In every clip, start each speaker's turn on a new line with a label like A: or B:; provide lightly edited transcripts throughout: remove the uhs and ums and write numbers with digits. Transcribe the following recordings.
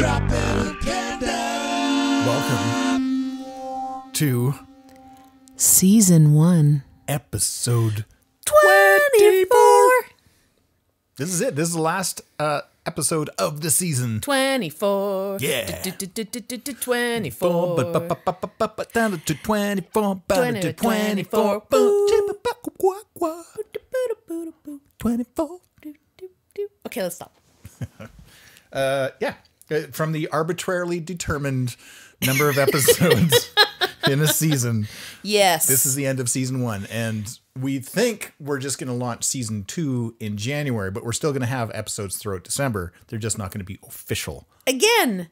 A: Dropbear and Panda.
B: Welcome to
C: Season 1.
B: episode
C: 24.
B: This is it. This is the last episode of the season.
C: 24.
B: Yeah.
C: 24.
B: Down to 24. Down to 24. 24.
C: Okay, let's stop.
B: Yeah. From the arbitrarily determined number of episodes in a season.
C: Yes.
B: This is the end of season 1. And we think we're just going to launch season 2 in January, but we're still going to have episodes throughout December. They're just not going to be official.
C: Again,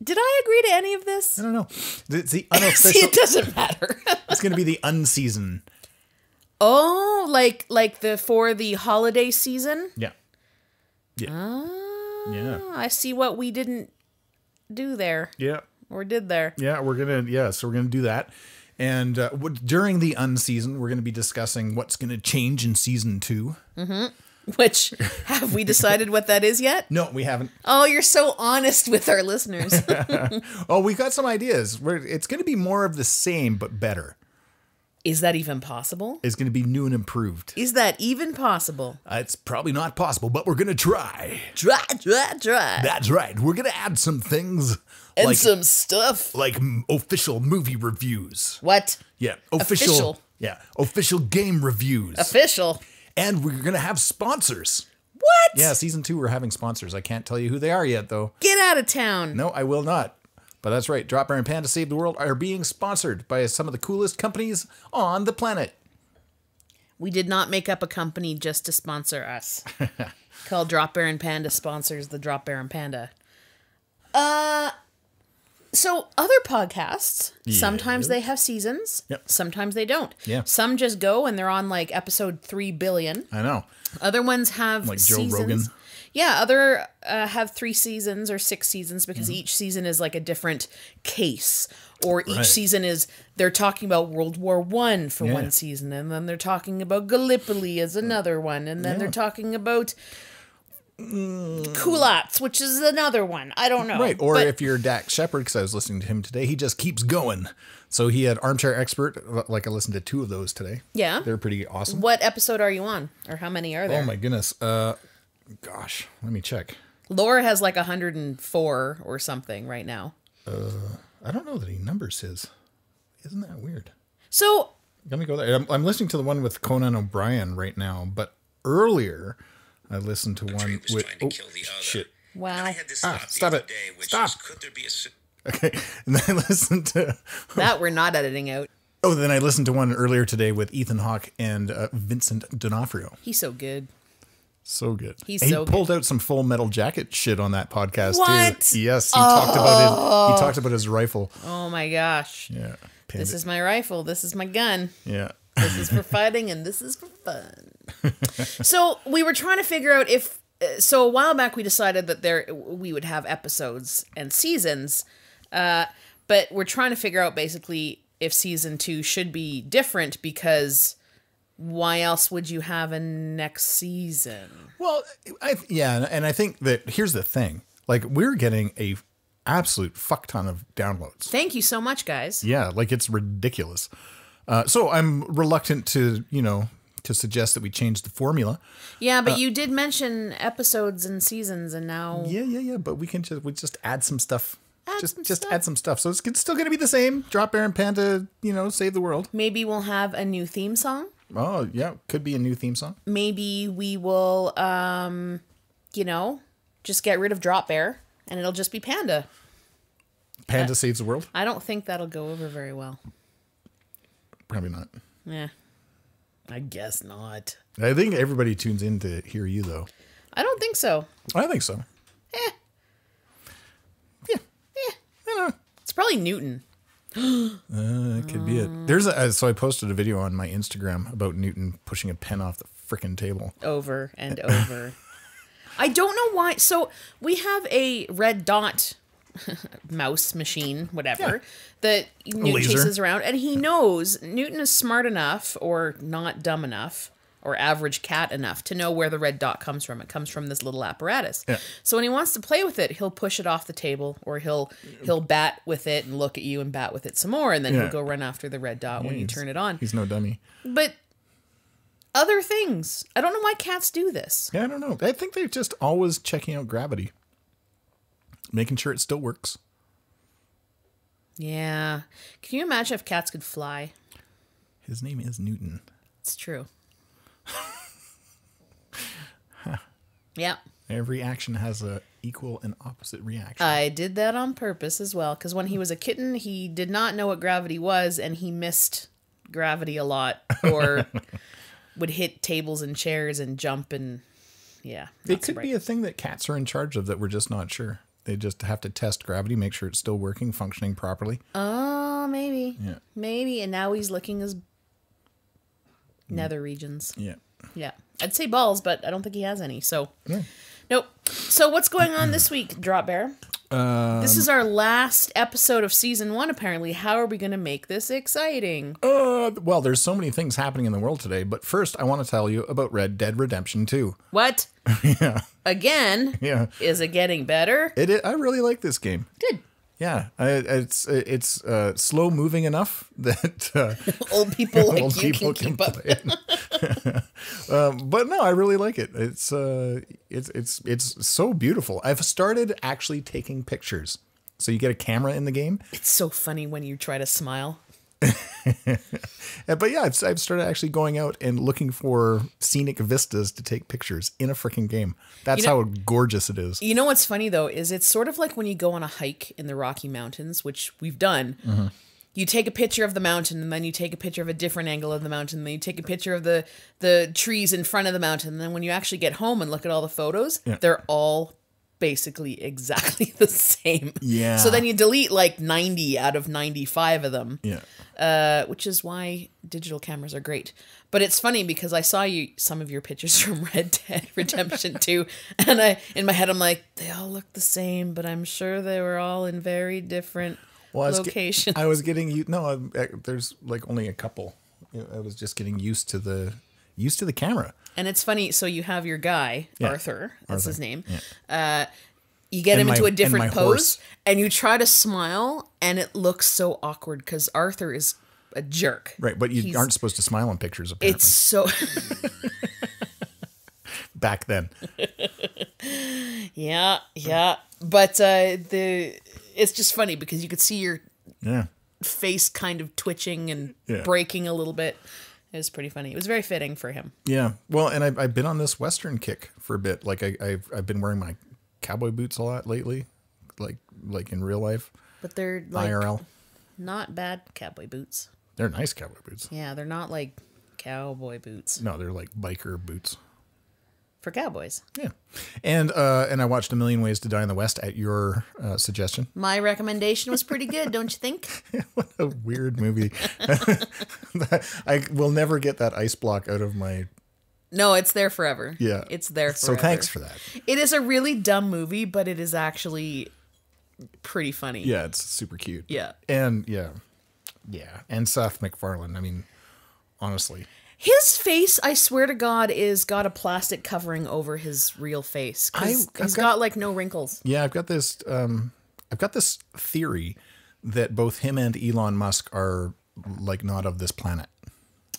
C: did I agree to any of this?
B: I don't know. It's the unofficial.
C: See, it doesn't matter.
B: It's going to be the unseason.
C: Oh, like for the holiday season?
B: Yeah. Yeah.
C: Ah,
B: Yeah.
C: I see what we didn't do there.
B: Yeah.
C: Or did there.
B: Yeah, so we're going to do that. And during the unseason, we're going to be discussing what's going to change in season 2.
C: Mm-hmm. Which, have we decided what that is yet?
B: No, we haven't.
C: Oh, you're so honest with our listeners.
B: Oh, we got some ideas. It's going to be more of the same, but better.
C: Is that even possible?
B: It's going to be new and improved.
C: Is that even possible?
B: It's probably not possible, but we're going to try.
C: Try.
B: That's right. We're going to add some things.
C: And some stuff.
B: Like official movie reviews.
C: What?
B: Yeah. Official. Yeah. Official game reviews.
C: Official.
B: And we're going to have sponsors.
C: What?
B: Yeah, season 2, we're having sponsors. I can't tell you who they are yet, though.
C: Get out of town.
B: No, I will not. But that's right. Dropbear and Panda Save the World are being sponsored by some of the coolest companies on the planet.
C: We did not make up a company just to sponsor us. Called Dropbear and Panda sponsors the Dropbear and Panda. So other podcasts, sometimes they have seasons, sometimes they don't.
B: Yeah.
C: Some just go and they're on like episode 3 billion.
B: I know.
C: Other ones have
B: like Joe
C: seasons.
B: Rogan.
C: Yeah, other have 3 seasons or 6 seasons because each season is like a different case. Or each season is, they're talking about World War I for one season, and then they're talking about Gallipoli as another one, and then they're talking about Culottes, which is another one. I don't know.
B: Right, or if you're Dax Shepard, because I was listening to him today, he just keeps going. So he had Armchair Expert, like I listened to 2 of those today.
C: Yeah.
B: They're pretty awesome.
C: What episode are you on? Or how many are there?
B: Oh my goodness. Gosh, let me check.
C: Laura has like 104 or something right now.
B: I don't know that he numbers his. Isn't that weird?
C: So
B: Let me go there. I'm listening to the one with Conan O'Brien right now, but earlier I listened to one with shit.
C: wow.
B: Stop it. Stop. Okay. And then I listened to
C: That we're not editing out.
B: Oh, then I listened to one earlier today with Ethan Hawke and Vincent D'Onofrio.
C: He's so good.
B: So good.
C: He's
B: he
C: so
B: pulled out some Full Metal Jacket shit on that podcast
C: What?
B: too. Yes, he talked about his rifle.
C: Oh my gosh.
B: Yeah.
C: This is my rifle. This is my gun.
B: Yeah.
C: This is for fighting and this is for fun. So we were trying to figure out if, so a while back we decided that we would have episodes and seasons, but we're trying to figure out basically if season 2 should be different because why else would you have a next season?
B: Well, and I think that here's the thing. Like, we're getting a absolute fuck ton of downloads.
C: Thank you so much, guys.
B: Yeah, like it's ridiculous. So I'm reluctant to suggest that we change the formula.
C: Yeah, but you did mention episodes and seasons, and now
B: Yeah. But we just add some stuff. Just add some stuff. So it's still going to be the same. Dropbear and Panda, save the world.
C: Maybe we'll have a new theme song.
B: Oh yeah, could be a new theme song.
C: Maybe we will, just get rid of Dropbear, and it'll just be Panda.
B: Panda saves the world?
C: I don't think that'll go over very well.
B: Probably not.
C: Yeah. I guess not.
B: I think everybody tunes in to hear you, though.
C: I don't think so.
B: I think so.
C: Eh.
B: Yeah.
C: Eh.
B: I don't know.
C: It's probably Newton.
B: It could be it. So I posted a video on my Instagram about Newton pushing a pen off the frickin' table.
C: Over and over. I don't know why. So we have a red dot mouse machine, whatever, that Newton chases around, and he knows Newton is smart enough or not dumb enough or average cat enough to know where the red dot comes from. It comes from this little apparatus.
B: Yeah.
C: So when he wants to play with it, he'll push it off the table, or he'll bat with it and look at you and bat with it some more, and then he'll go run after the red dot when you turn it on.
B: He's no dummy.
C: But other things, I don't know why cats do this.
B: Yeah, I don't know. I think they're just always checking out gravity, making sure it still works.
C: Yeah. Can you imagine if cats could fly?
B: His name is Newton.
C: It's true. Yeah.
B: Every action has a equal and opposite reaction.
C: I did that on purpose as well, because when he was a kitten, he did not know what gravity was, and he missed gravity a lot, or would hit tables and chairs and jump, and yeah.
B: It could be a thing that cats are in charge of that we're just not sure. They just have to test gravity, make sure it's still working, functioning properly.
C: Oh, maybe.
B: Yeah.
C: Maybe, and now he's licking his nether regions.
B: Yeah.
C: Yeah. I'd say balls, but I don't think he has any, so.
B: Yeah.
C: Nope. So what's going on this week, Dropbear? This is our last episode of season 1, apparently. How are we going to make this exciting?
B: Well, there's so many things happening in the world today, but first I want to tell you about Red Dead Redemption 2.
C: What?
B: Yeah.
C: Again?
B: Yeah.
C: Is it getting better?
B: I really like this game.
C: Good.
B: Yeah. It's slow moving enough that
C: Old people like
B: old
C: you
B: people
C: can keep up.
B: play it. But no, I really like it. It's so beautiful. I've started actually taking pictures. So you get a camera in the game.
C: It's so funny when you try to smile.
B: But yeah, I've started actually going out and looking for scenic vistas to take pictures in a freaking game. That's how gorgeous it is.
C: You know what's funny, though, is it's sort of like when you go on a hike in the Rocky Mountains, which we've done. Mm-hmm. You take a picture of the mountain, and then you take a picture of a different angle of the mountain, and then you take a picture of the trees in front of the mountain. And then when you actually get home and look at all the photos, they're all basically exactly the same.
B: Yeah.
C: So then you delete like 90 out of 95 of them.
B: Yeah.
C: Which is why digital cameras are great. But it's funny because I saw some of your pictures from Red Dead Redemption 2, and in my head I'm like, they all look the same, but I'm sure they were all in very different locations.
B: I was getting there's like only a couple. I was just getting used to the camera.
C: And it's funny, so you have your guy, Arthur, that's his name.
B: Yeah.
C: You get him into a different pose,
B: horse.
C: and you try to smile, and it looks so awkward because Arthur is a jerk.
B: Right, but you aren't supposed to smile in pictures, apparently.
C: It's so...
B: Back then.
C: Yeah. But it's just funny because you could see your face kind of twitching and breaking a little bit. It was pretty funny. It was very fitting for him.
B: Yeah. Well, and I've been on this Western kick for a bit. Like I've been wearing my cowboy boots a lot lately, like in real life.
C: But they're like
B: IRL.
C: Not bad cowboy boots.
B: They're nice cowboy boots.
C: Yeah, they're not like cowboy boots.
B: No, they're like biker boots.
C: For cowboys.
B: Yeah. And I watched A Million Ways to Die in the West at your suggestion.
C: My recommendation was pretty good, don't you think?
B: What a weird movie. I will never get that ice block out of my...
C: No, it's there forever.
B: Yeah.
C: It's there forever.
B: So thanks for that.
C: It is a really dumb movie, but it is actually pretty funny.
B: Yeah, it's super cute.
C: Yeah.
B: And yeah. And Seth MacFarlane, I mean, honestly...
C: His face, I swear to God, is got a plastic covering over his real face. He's got like no wrinkles.
B: Yeah, I've got this theory that both him and Elon Musk are like not of this planet.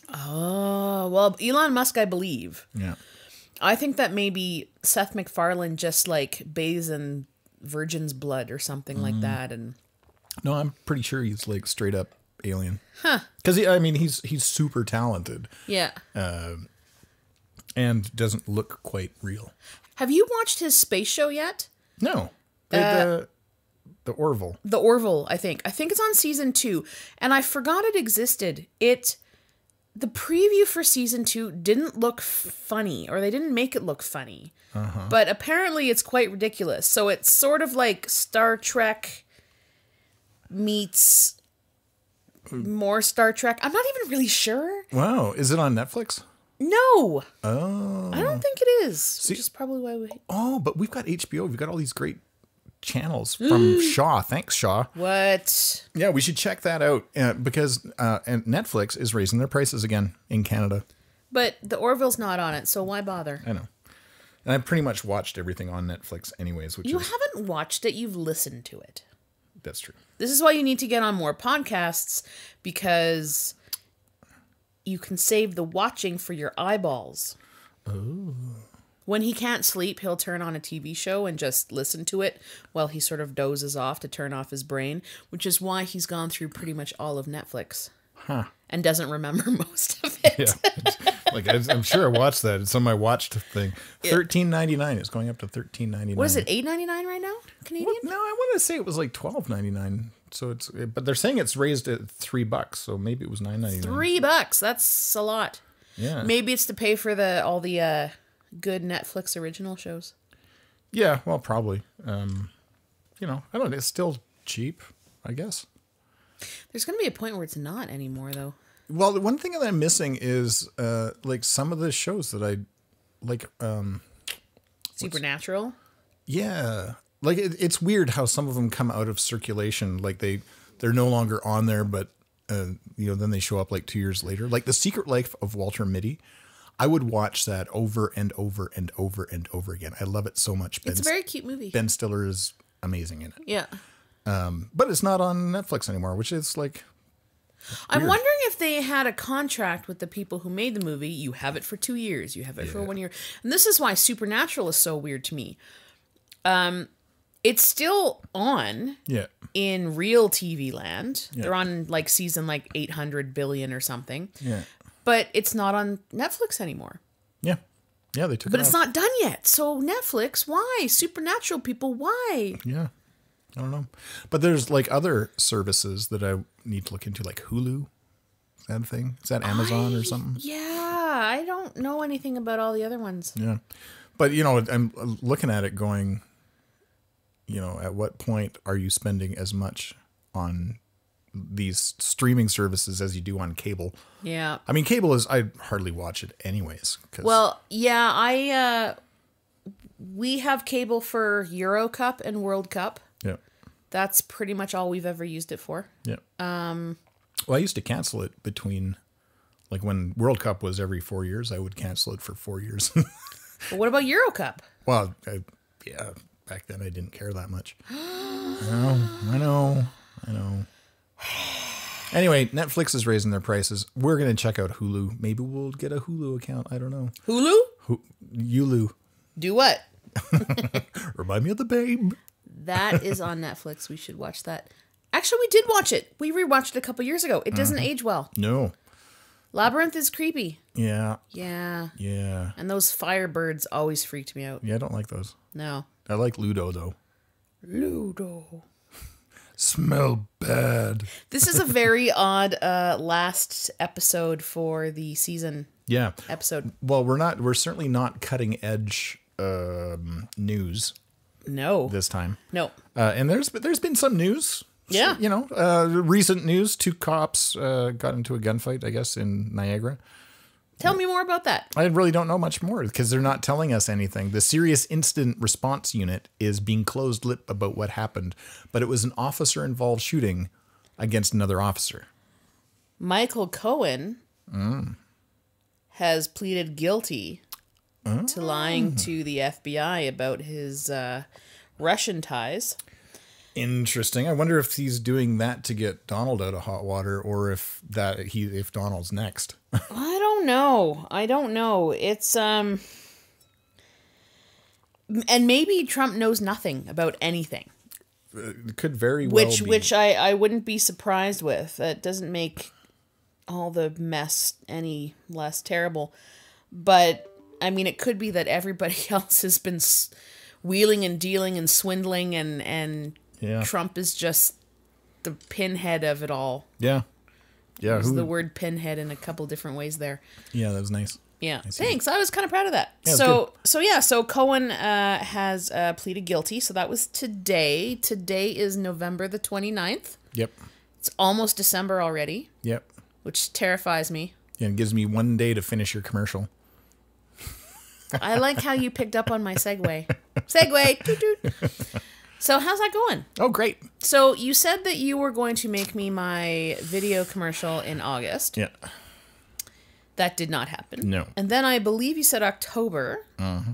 C: Oh, well, Elon Musk, I believe.
B: Yeah.
C: I think that maybe Seth MacFarlane just like bathes in virgin's blood or something like that. And
B: no, I'm pretty sure he's like straight up alien.
C: Huh.
B: Because he's super talented.
C: Yeah.
B: And doesn't look quite real.
C: Have you watched his space show yet?
B: No. The Orville.
C: The Orville, I think. I think it's on season 2. And I forgot it existed. The preview for season 2 didn't look funny, or they didn't make it look funny. Uh-huh. But apparently it's quite ridiculous. So it's sort of like Star Trek meets more Star Trek. I'm not even really sure.
B: Wow. Is it on Netflix?
C: No.
B: Oh.
C: I don't think it is. Which is probably why we...
B: Oh, but we've got HBO. We've got all these great channels from Shaw. Thanks, Shaw.
C: What?
B: Yeah, we should check that out because and Netflix is raising their prices again in Canada.
C: but the Orville's not on it, so why bother?
B: I know. And I've pretty much watched everything on Netflix anyways, which
C: You
B: is...
C: haven't watched it, you've listened to it.
B: That's true.
C: This is why you need to get on more podcasts, because you can save the watching for your eyeballs. Oh. When he can't sleep, he'll turn on a TV show and just listen to it while he sort of dozes off to turn off his brain, which is why he's gone through pretty much all of Netflix.
B: Huh.
C: And doesn't remember most of it.
B: Yeah. Like, I'm sure I watched that. It's on my watched thing. $13.99. It's going up to $13.99.
C: What is it, $8.99 right now? Canadian?
B: What? No, I want to say it was like $12.99. So it's, but they're saying it's raised at $3, so maybe it was $9.99.
C: $3. That's a lot.
B: Yeah.
C: Maybe it's to pay for all the good Netflix original shows.
B: Yeah, well, probably. You know, I don't know. It's still cheap, I guess.
C: There's going to be a point where it's not anymore, though.
B: Well, the one thing that I'm missing is like some of the shows that I like.
C: Supernatural.
B: Yeah, like it's weird how some of them come out of circulation. Like they're no longer on there, but you know, then they show up like 2 years later. Like The Secret Life of Walter Mitty. I would watch that over and over and over and over again. I love it so much.
C: It's a very cute movie.
B: Ben Stiller is amazing in it.
C: Yeah.
B: But it's not on Netflix anymore, which is like...
C: I'm
B: weird.
C: wondering if they had a contract with the people who made the movie. You have it for 2 years. You have it for 1 year. And this is why Supernatural is so weird to me. It's still on in real TV land. Yeah. They're on like season like 800 billion or something.
B: Yeah.
C: But it's not on Netflix anymore.
B: Yeah. Yeah, they took it
C: But
B: off.
C: it's not done yet. So Netflix, why? Supernatural people, why?
B: Yeah. I don't know. But there's like other services that I need to look into, like Hulu. Is that a thing? Is that Amazon or something?
C: Yeah. I don't know anything about all the other ones.
B: Yeah. But, you know, I'm looking at it going, you know, at what point are you spending as much on these streaming services as you do on cable?
C: Yeah.
B: I mean, cable is, I hardly watch it anyways.
C: Well, yeah, we have cable for Euro Cup and World Cup.
B: Yeah.
C: That's pretty much all we've ever used it for.
B: Yeah. Well, I used to cancel it between, like when World Cup was every 4 years, I would cancel it for 4 years.
C: But what about Euro Cup?
B: Well, yeah, back then I didn't care that much. I know. Anyway, Netflix is raising their prices. We're going to check out Hulu. Maybe we'll get a Hulu account. I don't know.
C: Hulu?
B: Hulu.
C: Do what?
B: Remind me of the babe.
C: That is on Netflix. We should watch that. Actually, we did watch it. We rewatched it a couple years ago. It doesn't age well.
B: No.
C: Labyrinth is creepy.
B: Yeah.
C: Yeah.
B: Yeah.
C: And those firebirds always freaked me out.
B: Yeah, I don't like those.
C: No.
B: I like Ludo, though.
C: Ludo.
B: Smell bad.
C: This is a very odd last episode for the season.
B: Yeah.
C: Episode.
B: Well, we're certainly not cutting edge news.
C: No.
B: This time.
C: No.
B: And there's been some news.
C: Yeah.
B: You know, recent news. 2 cops got into a gunfight, I guess, in Niagara.
C: Tell me more about that.
B: I really don't know much more because they're not telling us anything. The Serious Incident Response Unit is being closed-lipped about what happened, but it was an officer-involved shooting against another officer.
C: Michael Cohen has pleaded guilty to lying to the FBI about his Russian ties.
B: Interesting. I wonder if he's doing that to get Donald out of hot water, or if Donald's next.
C: I don't know. It's and maybe Trump knows nothing about anything.
B: It could very well be.
C: Which I wouldn't be surprised with. That doesn't make all the mess any less terrible. But I mean, it could be that everybody else has been wheeling and dealing and swindling, and Trump is just the pinhead of it all.
B: Yeah. Yeah.
C: Use the word pinhead in a couple different ways there.
B: Yeah, that was nice.
C: Yeah. Thanks. I was kind of proud of that.
B: Yeah,
C: So Cohen has pleaded guilty. So that was today. Today is November the 29th.
B: Yep.
C: It's almost December already.
B: Yep.
C: Which terrifies me.
B: Yeah, it gives me 1 day to finish your commercial.
C: I like how you picked up on my segue. Segue. Toot, toot. So how's that going?
B: Oh, great.
C: So you said that you were going to make me my video commercial in August.
B: Yeah.
C: That did not happen.
B: No.
C: And then I believe you said October,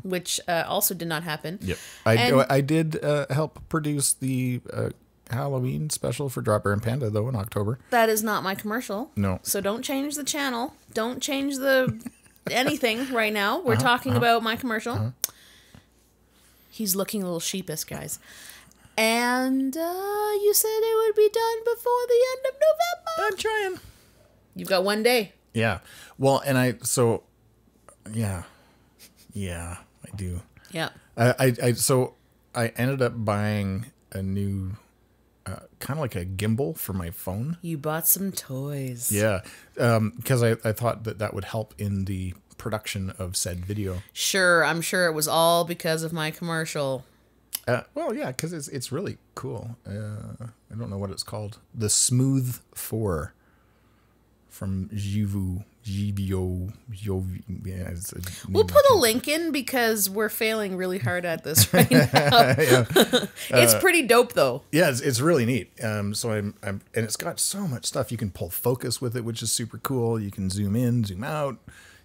C: which also did not happen.
B: Yep. I did help produce the Halloween special for Dropbear and Panda, though, in October.
C: That is not my commercial.
B: No.
C: So don't change the channel. Don't change the anything right now. We're talking about my commercial. He's looking a little sheepish, guys. And you said it would be done before the end of November.
B: I'm trying.
C: You've got 1 day.
B: Yeah. Well, and I do.
C: Yeah.
B: So I ended up buying a new, kind of like a gimbal for my phone.
C: You bought some toys.
B: Yeah. Because I thought that would help in the production of said video.
C: Sure. I'm sure it was all because of my commercial.
B: Well, yeah, because it's really cool. I don't know what it's called. The Smooth 4 from Zhiyun. Yeah,
C: We'll put a link in because we're failing really hard at this right now. It's pretty dope though.
B: Yeah, it's really neat. So I'm and it's got so much stuff. You can pull focus with it, which is super cool. You can zoom in, zoom out.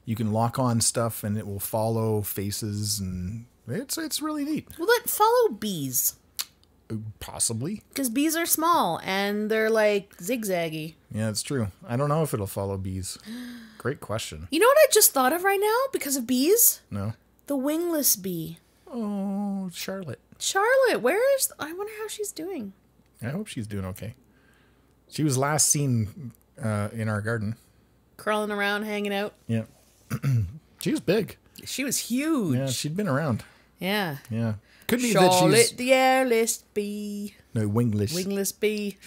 B: You can lock on stuff, and it will follow faces, and it's really neat.
C: Will it follow bees?
B: Possibly.
C: Because bees are small and they're like zigzaggy.
B: Yeah, it's true. I don't know if it'll follow bees. Great question.
C: You know what I just thought of right now because of bees?
B: No.
C: The wingless bee.
B: Oh, Charlotte.
C: Charlotte, I wonder how she's doing.
B: I hope she's doing okay. She was last seen in our garden.
C: Crawling around, hanging out.
B: Yeah. She was big.
C: She was huge.
B: Yeah, she'd been around.
C: Yeah.
B: Yeah. Could be
C: Charlotte,
B: that she's
C: the airless bee.
B: no wingless.
C: Wingless bee.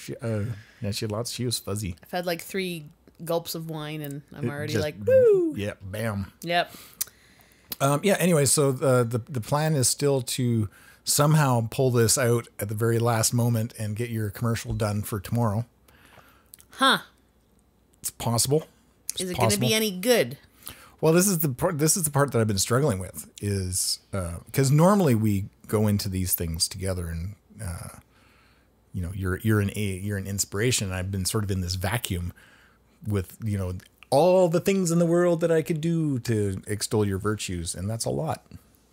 B: Yeah, she had lots. She was fuzzy.
C: I've had like 3 gulps of wine and I'm already
B: Just-
C: like, woo.
B: Yeah, bam.
C: Yep.
B: Yeah. Anyway, so the plan is still to somehow pull this out at the very last moment and get your commercial done for tomorrow.
C: Huh.
B: It's possible.
C: Is it going to be any good?
B: Well, this is the part. This is the part that I've been struggling with. Is because normally we go into these things together, and you know, you're an inspiration. And I've been sort of in this vacuum with all the things in the world that I could do to extol your virtues, and that's a lot.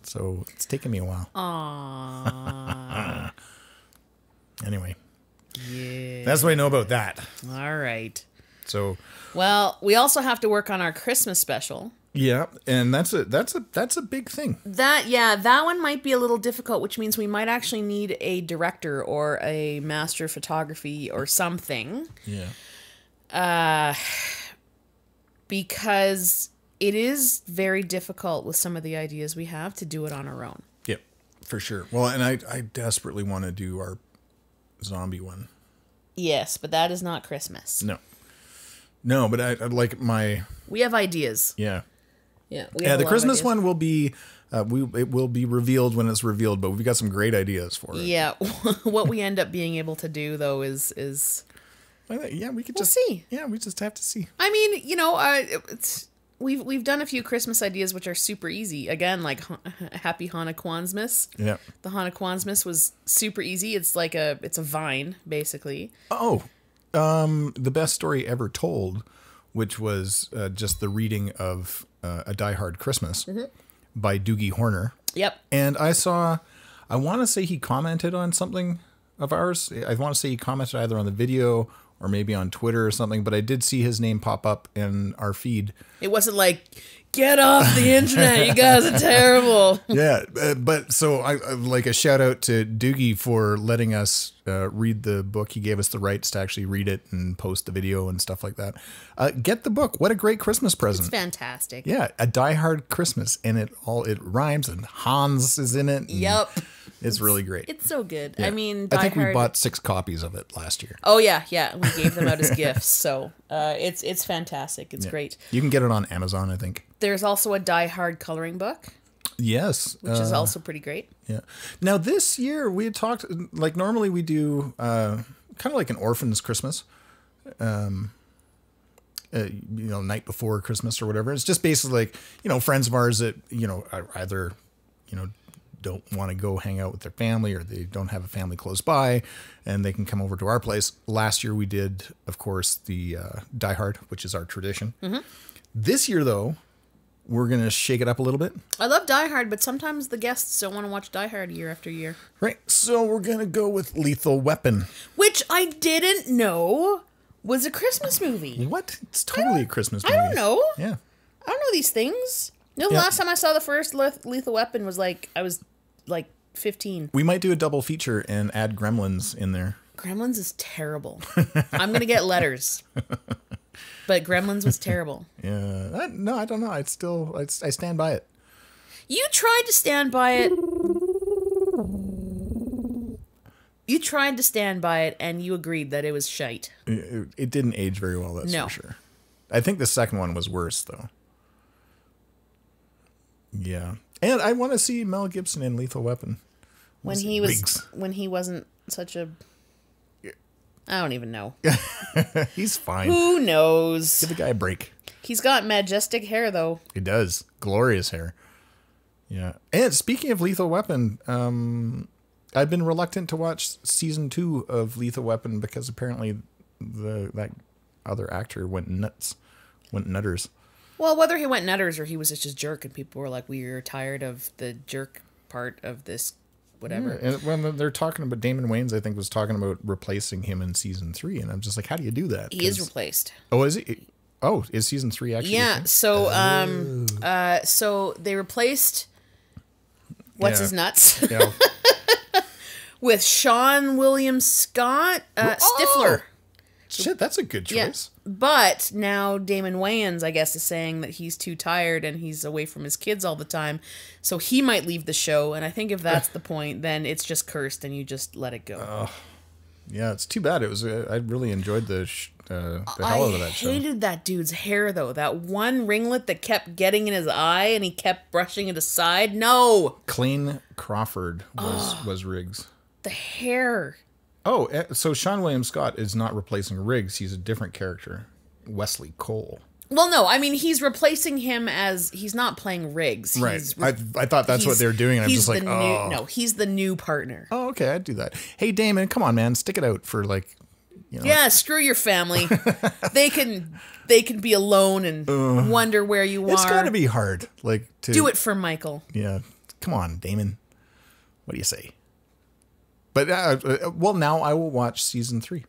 B: So it's taken me a while.
C: Aww.
B: Anyway,
C: Yeah.
B: that's what I know about that.
C: All right.
B: So
C: Well, we also have to work on our Christmas special.
B: yeah, and that's a big thing.
C: That one might be a little difficult, which means we might actually need a director or a master of photography or something.
B: Yeah.
C: Because it is very difficult with some of the ideas we have to do it on our own.
B: Yep, for sure. Well, and I desperately want to do our zombie one.
C: Yes, but that is not Christmas.
B: No, but I'd like my...
C: We have ideas.
B: Yeah.
C: Yeah,
B: The Christmas one will be... it will be revealed when it's revealed, but we've got some great ideas for it.
C: Yeah, what we end up being able to do, though, is
B: Yeah, we could
C: we'll
B: just...
C: see.
B: Yeah, we just have to see.
C: I mean, we've done a few Christmas ideas which are super easy. Again, like Happy Hanukkah.
B: Yeah.
C: The Hanukkah was super easy. It's like it's a vine, basically.
B: Oh, the best story ever told, which was just the reading of A Die Hard Christmas by Doogie Horner.
C: Yep.
B: And I want to say he commented on something of ours. I want to say he commented either on the video or maybe on Twitter or something, but I did see his name pop up in our feed.
C: It wasn't like, get off the internet, you guys are terrible.
B: Yeah, but so I like a shout out to Doogie for letting us read the book. He gave us the rights to actually read it and post the video and stuff like that. Get the book. What a great Christmas present.
C: It's fantastic.
B: Yeah, A Die Hard Christmas, and it rhymes, and Hans is in it.
C: Yep.
B: It's really great.
C: It's so good.
B: Yeah.
C: I mean,
B: I think
C: Die
B: we
C: Hard...
B: bought 6 copies of it last year.
C: Oh, yeah. We gave them out as gifts. So it's fantastic. It's great.
B: You can get it on Amazon, I think.
C: There's also a Die Hard coloring book,
B: Yes.
C: which is also pretty great.
B: Yeah. Now, this year, we had talked, like normally we do kind of like an orphan's Christmas, night before Christmas or whatever. It's just basically like, friends of ours that, either, don't want to go hang out with their family or they don't have a family close by and they can come over to our place. Last year we did, of course, the Die Hard, which is our tradition. This year, though, we're going to shake it up a little bit.
C: I love Die Hard, but sometimes the guests don't want to watch Die Hard year after year.
B: Right. So we're going to go with Lethal Weapon.
C: Which I didn't know was a Christmas movie.
B: What? It's totally a Christmas movie.
C: I don't know.
B: Yeah.
C: I don't know these things. The last time I saw the first Lethal Weapon was I was 15.
B: We might do a double feature and add Gremlins in there.
C: Gremlins is terrible. I'm going to get letters. But Gremlins was terrible.
B: Yeah. No, I don't know. I stand by it.
C: You tried to stand by it. You tried to stand by it, and you agreed that it was shite.
B: It didn't age very well, that's for sure. I think the second one was worse, though. Yeah. And I want to see Mel Gibson in Lethal Weapon.
C: When he wasn't such a... I don't even know.
B: He's fine.
C: Who knows?
B: Give the guy a break.
C: He's got majestic hair, though.
B: He does. Glorious hair. Yeah. And speaking of Lethal Weapon, I've been reluctant to watch season 2 of Lethal Weapon because apparently that other actor went nuts. Went nutters.
C: Well, whether he went nutters or he was just a jerk and people were like, we're tired of the jerk part of this, whatever.
B: Yeah, and when they're talking about Damon Wayans, I think was talking about replacing him in season 3. And I'm just like, how do you do that?
C: He is replaced.
B: Oh, is he? Oh, is season 3 actually?
C: Yeah. So, so they replaced what's his nuts
B: Yeah.
C: with Sean William Scott Stifler.
B: Shit, that's a good choice.
C: Yeah. But now Damon Wayans, I guess, is saying that he's too tired and he's away from his kids all the time. So he might leave the show. And I think if that's the point, then it's just cursed and you just let it go.
B: Yeah, it's too bad. It was. I really enjoyed the hell out of that show.
C: I hated that dude's hair, though. That one ringlet that kept getting in his eye and he kept brushing it aside. No!
B: Clayne Crawford was Riggs.
C: The hair.
B: Oh, so Sean William Scott is not replacing Riggs. He's a different character. Wesley Cole.
C: Well, no, I mean, he's replacing him as... He's not playing Riggs.
B: Right. I thought that's what they were doing, and I'm just like, oh.
C: No, he's the new partner.
B: Oh, okay, I'd do that. Hey, Damon, come on, man. Stick it out for,
C: Yeah, screw your family. They can be alone and wonder where you are.
B: It's got to be hard. To
C: do it for Michael.
B: Yeah. Come on, Damon. What do you say? But, now I will watch season 3.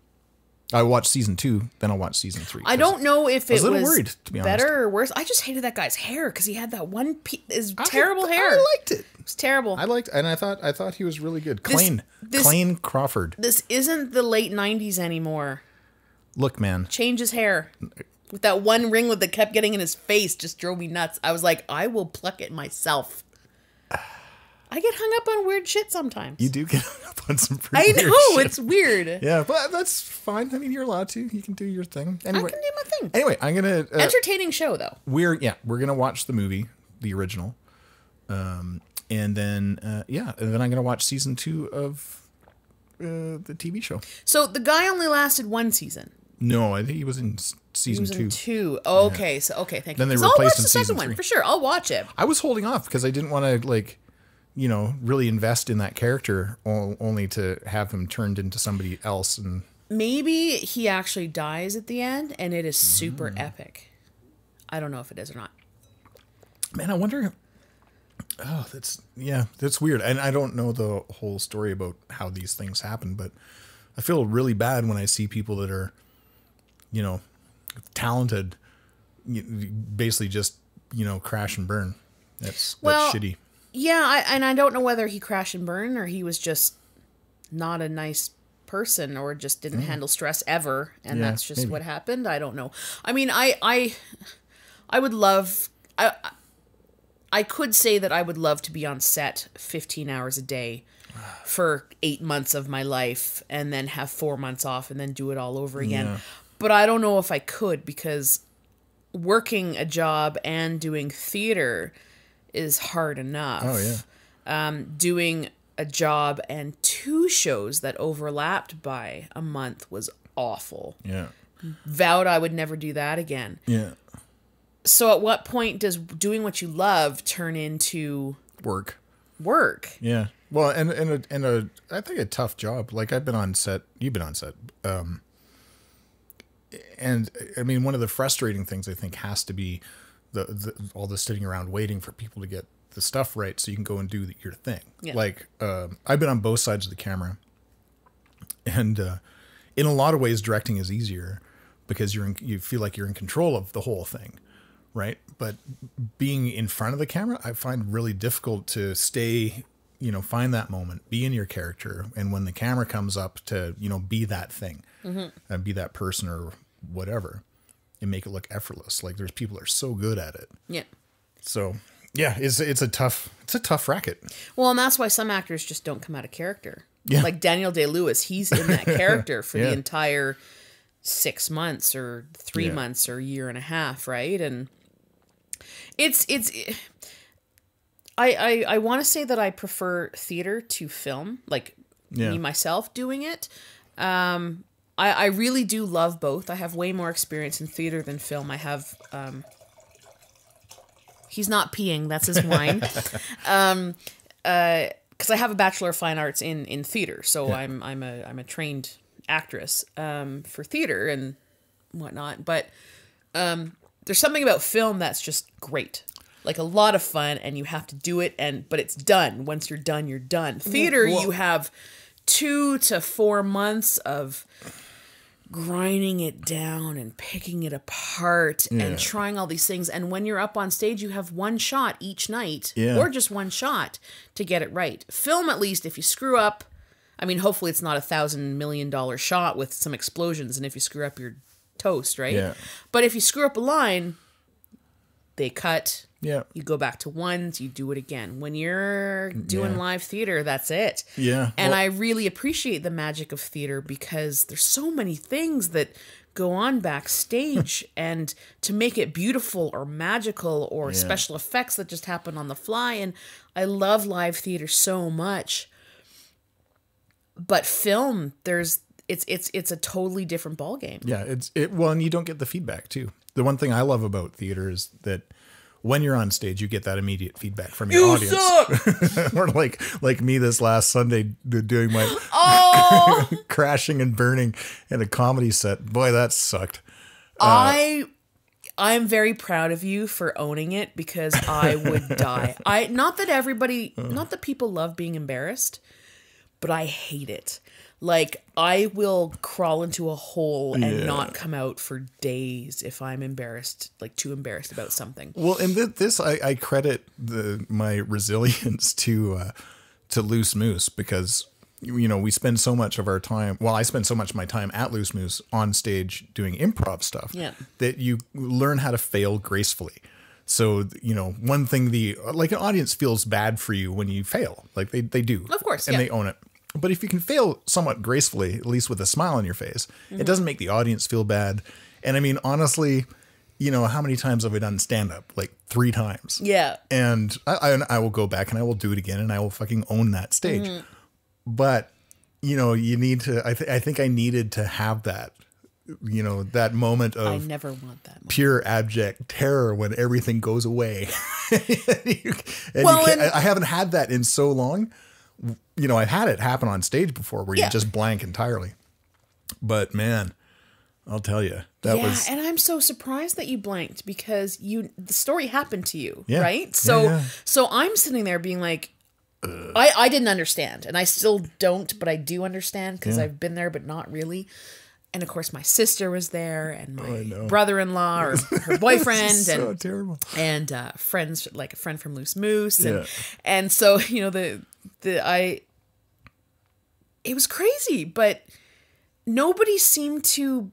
B: I watched season 2, then I'll watch season 3.
C: I don't know if it was
B: a little worried, to be honest.
C: Better or worse. I just hated that guy's hair because he had that one terrible hair.
B: I liked it.
C: It was terrible.
B: And I thought he was really good. Clayne Crawford.
C: This isn't the late 90s anymore.
B: Look, man.
C: Change his hair. With that one ringlet that kept getting in his face just drove me nuts. I was like, I will pluck it myself. I get hung up on weird shit sometimes.
B: You do get hung up on some pretty weird shit.
C: I know, it's weird.
B: Yeah, but that's fine. I mean, you're allowed to. You can do your thing. Anyway,
C: I can do my thing.
B: Anyway, I'm going to...
C: entertaining show, though.
B: We're going to watch the movie, the original. And then I'm going to watch season 2 of the TV show.
C: So the guy only lasted one season.
B: No, I think he was in season 2.
C: He was in 2. Okay, yeah. Thank you.
B: Then they
C: I'll watch
B: replaced
C: the
B: in
C: second one, for sure. I'll watch it.
B: I was holding off because I didn't want to, really invest in that character only to have him turned into somebody else. And
C: maybe he actually dies at the end and it is super epic. I don't know if it is or not.
B: Man, I wonder. Oh, that's weird. And I don't know the whole story about how these things happen, but I feel really bad when I see people that are, talented, basically just, crash and burn. That's shitty.
C: Yeah, I don't know whether he crashed and burned or he was just not a nice person or just didn't handle stress ever, and that's just what happened. I don't know. I mean, I would love... I could say that I would love to be on set 15 hours a day for 8 months of my life and then have 4 months off and then do it all over again. Yeah. But I don't know if I could because working a job and doing theater is hard enough.
B: Oh, yeah.
C: Doing a job and 2 shows that overlapped by a month was awful.
B: Yeah.
C: Vowed I would never do that again.
B: Yeah.
C: So at what point does doing what you love turn into
B: work?
C: Yeah.
B: Well, and I think a tough job. Like I've been on set. You've been on set. and I mean, one of the frustrating things I think has to be all the sitting around waiting for people to get the stuff right so you can go and do your thing.
C: Yeah.
B: Like, I've been on both sides of the camera, and in a lot of ways, directing is easier because you feel like you're in control of the whole thing, right? But being in front of the camera, I find really difficult to stay, find that moment, be in your character, and when the camera comes up to, be that thing, and be that person or whatever, and make it look effortless. Like, there's people that are so good at it.
C: Yeah.
B: So yeah, it's a tough racket.
C: Well, and that's why some actors just don't come out of character.
B: Yeah.
C: Like Daniel Day-Lewis, he's in that character for the
B: Yeah.
C: entire 6 months or 3 months or a year and a half, right? And I want to say that I prefer theater to film, like me myself doing it. I really do love both. I have way more experience in theater than film. I have he's not peeing, that's his wine. Because I have a Bachelor of Fine Arts in theater, so I'm a trained actress for theater and whatnot. But there's something about film that's just great, like a lot of fun, and you have to do it. But it's done. Once you're done, you're done. Theater, you have 2 to 4 months of grinding it down and picking it apart and trying all these things. And when you're up on stage, you have one shot each night or just one shot to get it right. Film, at least, if you screw up, I mean, hopefully it's not $1,000 million shot with some explosions. And if you screw up, you're toast, right? Yeah. But if you screw up a line, they cut. Yeah. You go back to ones, you do it again. When you're doing live theater, that's it. Yeah. And I really appreciate the magic of theater because there's so many things that go on backstage and to make it beautiful or magical or special effects that just happen on the fly. And I love live theater so much. But film, it's a totally different ballgame. Yeah, well, and you don't get the feedback too. The one thing I love about theater is that when you're on stage, you get that immediate feedback from your audience. Suck! Or like me this last Sunday doing my crashing and burning in a comedy set. Boy, that sucked. I'm very proud of you for owning it because I would die. Not that people love being embarrassed, but I hate it. Like, I will crawl into a hole and not come out for days if I'm embarrassed, like too embarrassed about something. Well, and this I credit my resilience to Loose Moose because, we spend so much of our time, I spend so much of my time at Loose Moose on stage doing improv stuff that you learn how to fail gracefully. So, one thing an audience feels bad for you when you fail, like they do. Of course, and they own it. But if you can fail somewhat gracefully, at least with a smile on your face, it doesn't make the audience feel bad. And I mean, honestly, how many times have I done stand-up? Like 3 times. Yeah. And I will go back and I will do it again and I will fucking own that stage. But, you need to, I think I needed to have that, that moment of I never want that moment. Pure abject terror when everything goes away. I haven't had that in so long. I've had it happen on stage before where you just blank entirely. But man, I'll tell you, that was. And I'm so surprised that you blanked because the story happened to you, right? So I'm sitting there being like, I didn't understand, and I still don't, but I do understand because I've been there, but not really. And of course, my sister was there, and my brother-in-law or her boyfriend, so and terrible, and friends, like a friend from Loose Moose, and so it was crazy, but nobody seemed to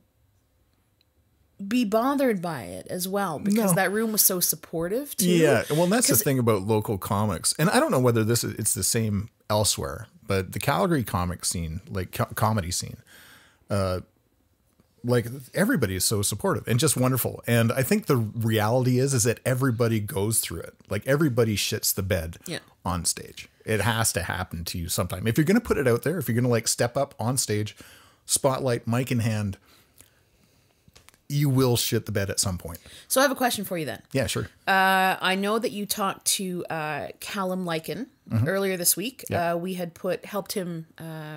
C: be bothered by it as well because that room was so supportive too. Yeah, well, and that's the thing about local comics, and I don't know whether it's the same elsewhere, but the Calgary comic scene, like comedy scene, like everybody is so supportive and just wonderful. And I think the reality is that everybody goes through it. Like everybody shits the bed on stage. It has to happen to you sometime. If you're going to put it out there, if you're going to step up on stage, spotlight, mic in hand, you will shit the bed at some point. So I have a question for you then. Yeah, sure. I know that you talked to Calum Lykan earlier this week. We had helped him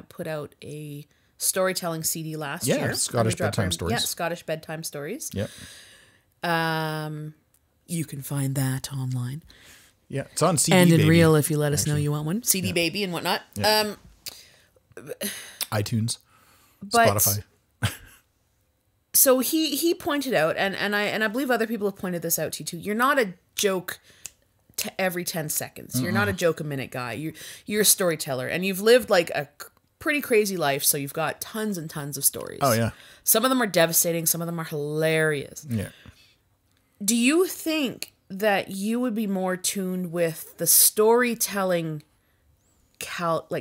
C: put out a storytelling CD last year.
B: Scottish Bedtime Stories.
C: Yeah, Scottish Bedtime Stories.
B: Yep.
C: You can find that online.
B: Yeah, it's on CD
C: and in
B: Baby,
C: real if you let us know you want one. CD Baby and whatnot.
B: Yeah. iTunes,
C: but,
B: Spotify.
C: So he pointed out, and I believe other people have pointed this out to you too. You're not a joke every 10 seconds. You're not a joke a minute guy. You're a storyteller, and you've lived like a pretty crazy life. So you've got tons and tons of stories.
B: Oh yeah.
C: Some of them are devastating. Some of them are hilarious.
B: Yeah.
C: Do you think that you would be more tuned with the storytelling part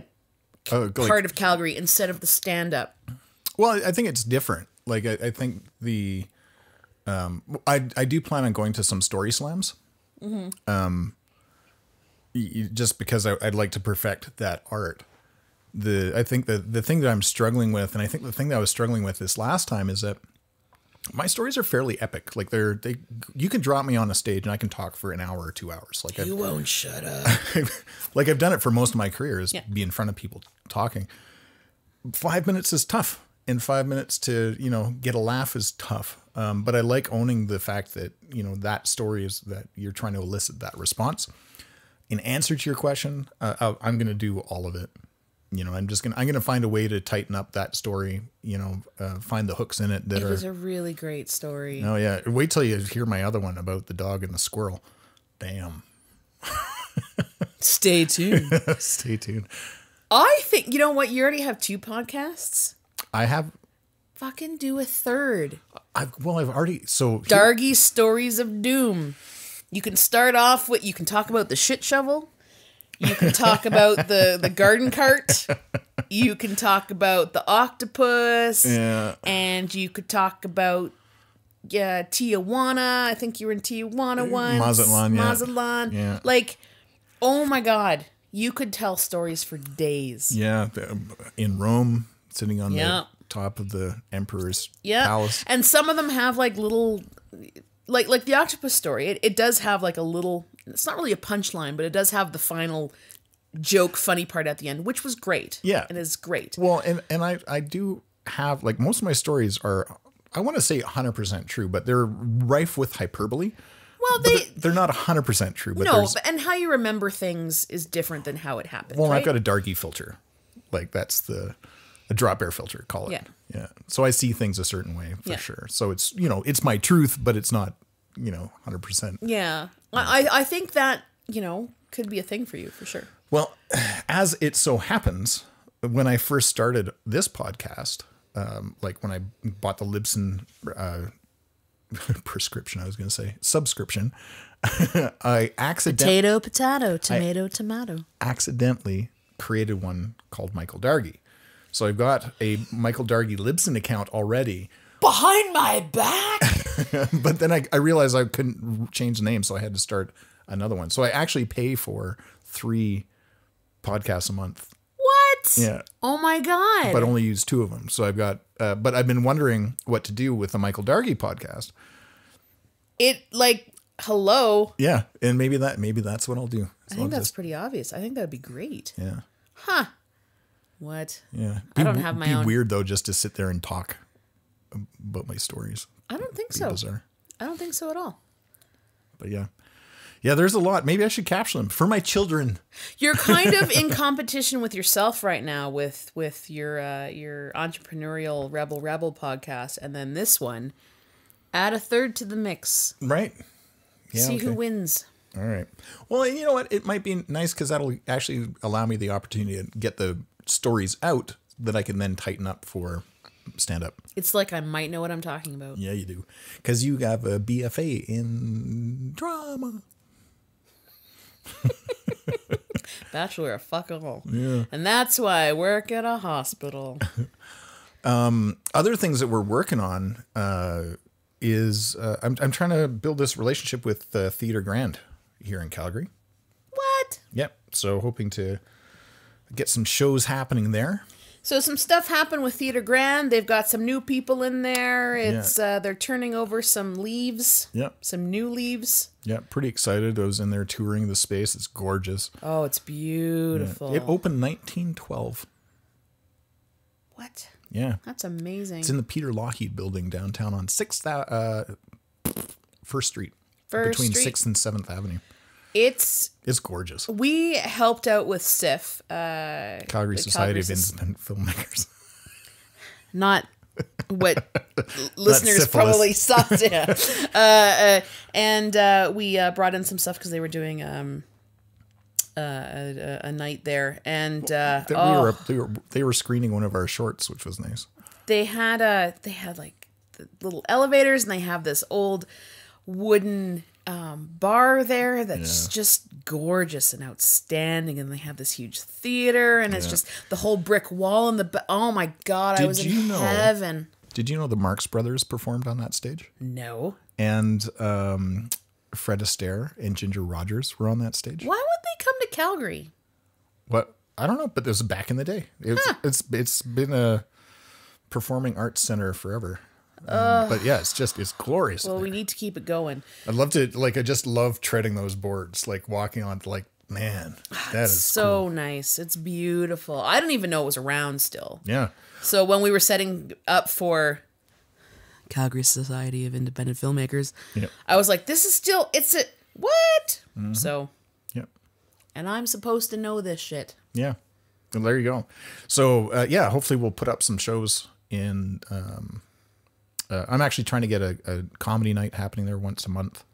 C: of Calgary instead of the stand-up?
B: Well, I think it's different. Like, I think I do plan on going to some story slams. Mm-hmm. Just because I'd like to perfect that art. I think the thing that I'm struggling with, and I think the thing that I was struggling with this last time, is that my stories are fairly epic. Like you can drop me on a stage and I can talk for an hour or 2 hours. Like
C: you won't shut up.
B: Like I've done it for most of my career, is be in front of people talking. 5 minutes is tough, and 5 minutes to get a laugh is tough. But I like owning the fact that that story is that you're trying to elicit that response. In answer to your question, I'm going to do all of it. I'm going to find a way to tighten up that story, find the hooks in it. It was
C: a really great story.
B: Oh yeah. Wait till you hear my other one about the dog and the squirrel. Damn.
C: Stay tuned.
B: Stay tuned.
C: I think, you know what? You already have 2 podcasts.
B: I have.
C: Fucking do a third.
B: I've already,
C: Dargie's Stories of Doom. You can start off with, you can talk about the shit shovel. You can talk about the garden cart. You can talk about the octopus.
B: Yeah.
C: And you could talk about Tijuana. I think you were in Tijuana once.
B: Mazatlan.
C: Yeah. Like, oh my God. You could tell stories for days.
B: Yeah. In Rome, sitting on the top of the emperor's palace.
C: And some of them have like little, like the octopus story. It does have like a little, it's not really a punchline, but it does have the final joke, funny part at the end, which was great.
B: Yeah.
C: It is great.
B: Well, and I do have, like, most of my stories are, I want to say 100% true, but they're rife with hyperbole.
C: Well,
B: they're not 100% true. But
C: and how you remember things is different than how it happened.
B: Well,
C: right?
B: I've got a Dargie filter. Like, that's a Dropbear filter, call it.
C: Yeah.
B: Yeah. So I see things a certain way for sure. So it's, it's my truth, but it's not, 100%.
C: Yeah. I think that, could be a thing for you for sure.
B: Well, as it so happens, when I first started this podcast, like when I bought the Libsyn prescription, I was going to say subscription, I
C: tomato,
B: accidentally created one called Michael Dargie. So I've got a Michael Dargie Libsyn account already.
C: Behind my back?
B: But then I realized I couldn't change the name, so I had to start another one. So I actually pay for 3 podcasts a month.
C: What?
B: Yeah.
C: Oh my God.
B: But only use 2 of them. So I've got, but I've been wondering what to do with the Michael Dargie podcast.
C: Hello.
B: Yeah. And maybe that's what I'll do. So
C: I think that's pretty obvious. I think that'd be great.
B: Yeah.
C: Huh. What?
B: Yeah.
C: I don't have my own.
B: It'd be weird though, just to sit there and talk about my stories.
C: I don't think so.
B: Bizarre.
C: I don't think so at all.
B: But yeah. Yeah, there's a lot. Maybe I should capture them for my children.
C: You're kind of in competition with yourself right now with your entrepreneurial Rebel podcast, and then this one. Add a third to the mix.
B: Right. Yeah,
C: See who wins.
B: All right. Well, you know what? It might be nice because that'll actually allow me the opportunity to get the stories out that I can then tighten up for stand-up.
C: It's like I might know what I'm talking about.
B: Yeah, you do. Because you have a BFA in drama.
C: Bachelor of fuck all.
B: Yeah.
C: And that's why I work at a hospital.
B: Other things that we're working on is I'm trying to build this relationship with Theatre Grand here in Calgary.
C: What?
B: Yep. So hoping to get some shows happening there.
C: So some stuff happened with Theatre Grand. They've got some new people in there. It's they're turning over some leaves.
B: Yep.
C: Some new leaves.
B: Yeah, pretty excited. I was in there touring the space. It's gorgeous.
C: Oh, it's beautiful.
B: Yeah. It opened 1912.
C: What?
B: Yeah.
C: That's amazing.
B: It's in the Peter Lougheed building downtown on 1st Street. Between 6th and 7th Avenue.
C: It's
B: gorgeous.
C: We helped out with CSIF.
B: Calgary Society of Independent Filmmakers.
C: Not what listeners probably saw. Yeah. And we brought in some stuff because they were doing a night there, and
B: they were screening one of our shorts, which was nice.
C: They had like the little elevators, and they have this old wooden bar there that's just gorgeous and outstanding, and they have this huge theater, and it's just the whole brick wall and oh my god, I was in heaven.
B: Did you know the Marx Brothers performed on that stage?
C: No.
B: And Fred Astaire and Ginger Rogers were on that stage.
C: Why would they come to Calgary?
B: What? I don't know, but this was back in the day. It's been a performing arts center forever. But yeah, it's glorious.
C: Well, we need to keep it going.
B: I'd love to, I just love treading those boards, walking on, man, that is
C: so
B: cool.
C: Nice. It's beautiful. I don't even know it was around still.
B: Yeah.
C: So when we were setting up for Calgary Society of Independent Filmmakers, I was like, what? Mm-hmm. So, and I'm supposed to know this shit.
B: Yeah. Well, there you go. So, hopefully we'll put up some shows in, I'm actually trying to get a comedy night happening there once a month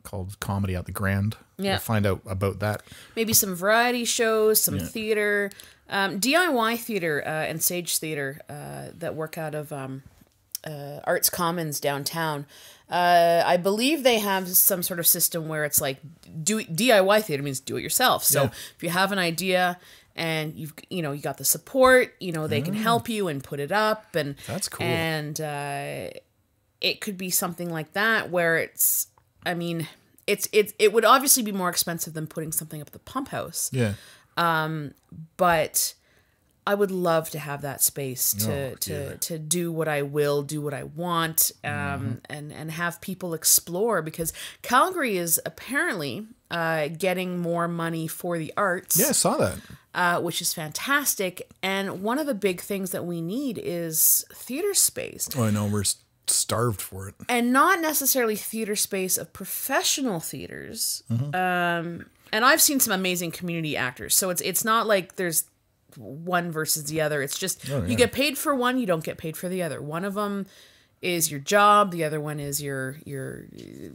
B: called Comedy at the Grand.
C: Yeah.
B: We'll find out about that.
C: Maybe some variety shows, some theater, DIY theater and stage theater that work out of Arts Commons downtown. I believe they have some sort of system where it's like DIY theater means do it yourself. So if you have an idea and you got the support, they can help you and put it up, and
B: that's cool.
C: And it could be something like that where it would obviously be more expensive than putting something up at the Pumphouse.
B: Yeah.
C: But I would love to have that space to do what I will, do what I want, and have people explore, because Calgary is apparently getting more money for the arts.
B: Yeah, I saw that.
C: Which is fantastic. And one of the big things that we need is theater space.
B: Oh, I know, we're starved for it.
C: And not necessarily theater space of professional theaters. And I've seen some amazing community actors. So it's not like there's one versus the other. It's just you get paid for one, you don't get paid for the other. One of them is your job, the other one is your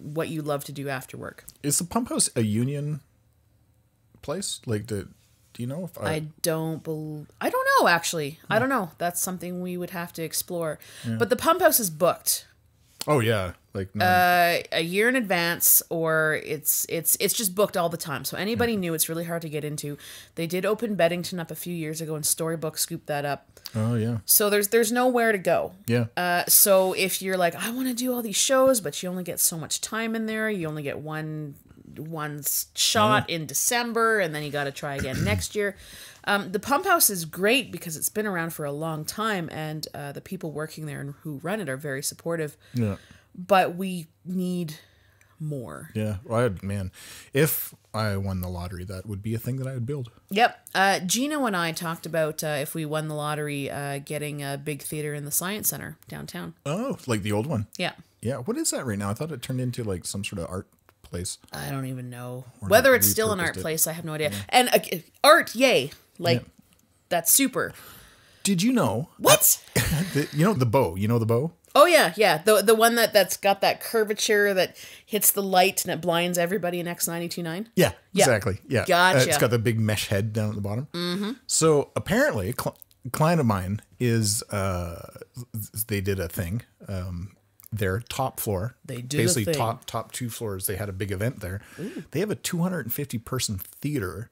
C: what you love to do after work.
B: Is the Pumphouse a union place? Do you know if
C: I don't know, actually. I don't know. That's something we would have to explore. Yeah. But the Pumphouse is booked.
B: Oh yeah,
C: a year in advance, or it's just booked all the time. So anybody new, it's really hard to get into. They did open Beddington up a few years ago, and Storybook scooped that up.
B: Oh yeah. So
C: there's nowhere to go.
B: Yeah.
C: So if you're like, I want to do all these shows, but you only get so much time in there, you only get one shot in December, and then you got to try again next year. The Pumphouse is great because it's been around for a long time, and the people working there and who run it are very supportive.
B: Yeah.
C: But we need more.
B: Yeah. Well, if I won the lottery, that would be a thing that I would build.
C: Yep. Gino and I talked about if we won the lottery, getting a big theater in the Science Center downtown.
B: Oh, like the old one?
C: Yeah.
B: Yeah. What is that right now? I thought it turned into some sort of art place.
C: I don't even know. Whether it's still an art place, I have no idea. Yeah. And art, yay. That's super.
B: Did you know?
C: What?
B: The bow. You know the bow?
C: Oh, yeah, yeah. The one that's got that curvature that hits the light and it blinds everybody in X929?
B: Yeah, exactly. Yeah.
C: Gotcha.
B: It's got the big mesh head down at the bottom. Mm-hmm. So apparently, a client of mine is, they did a thing. Their top floor, basically top 2 floors, they had a big event there. Ooh. They have a 250 person theater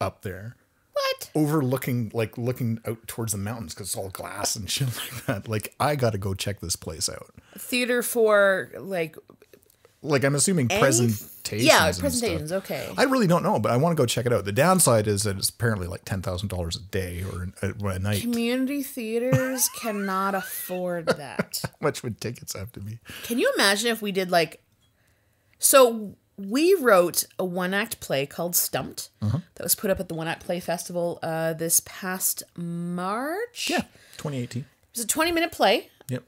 B: up there.
C: What?
B: Overlooking, looking out towards the mountains, because it's all glass and shit like that. I got to go check this place out.
C: Theater for
B: I'm assuming presentations.
C: Yeah, presentations. Okay.
B: I really don't know, but I want to go check it out. The downside is that it's apparently $10,000 a day or a night.
C: Community theaters cannot afford that.
B: How much would tickets have to be?
C: Can you imagine if we did so we wrote a one-act play called Stumped that was put up at the One Act Play Festival this past March.
B: Yeah, 2018.
C: It was a 20-minute play.
B: Yep.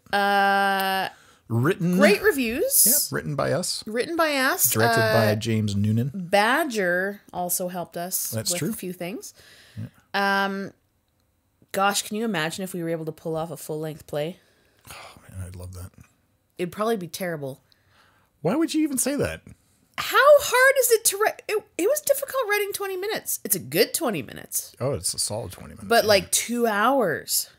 C: Great reviews.
B: Yeah, written by us.
C: Directed
B: by James Noonan.
C: Badger also helped us with
B: true.
C: a few things. Yeah. Gosh, can you imagine if we were able to pull off a full-length play?
B: Oh, man, I'd love that.
C: It'd probably be terrible.
B: Why would you even say that?
C: How hard is it to write? It was difficult writing 20 minutes. It's a good 20 minutes.
B: Oh, it's a solid 20 minutes.
C: But like 2 hours.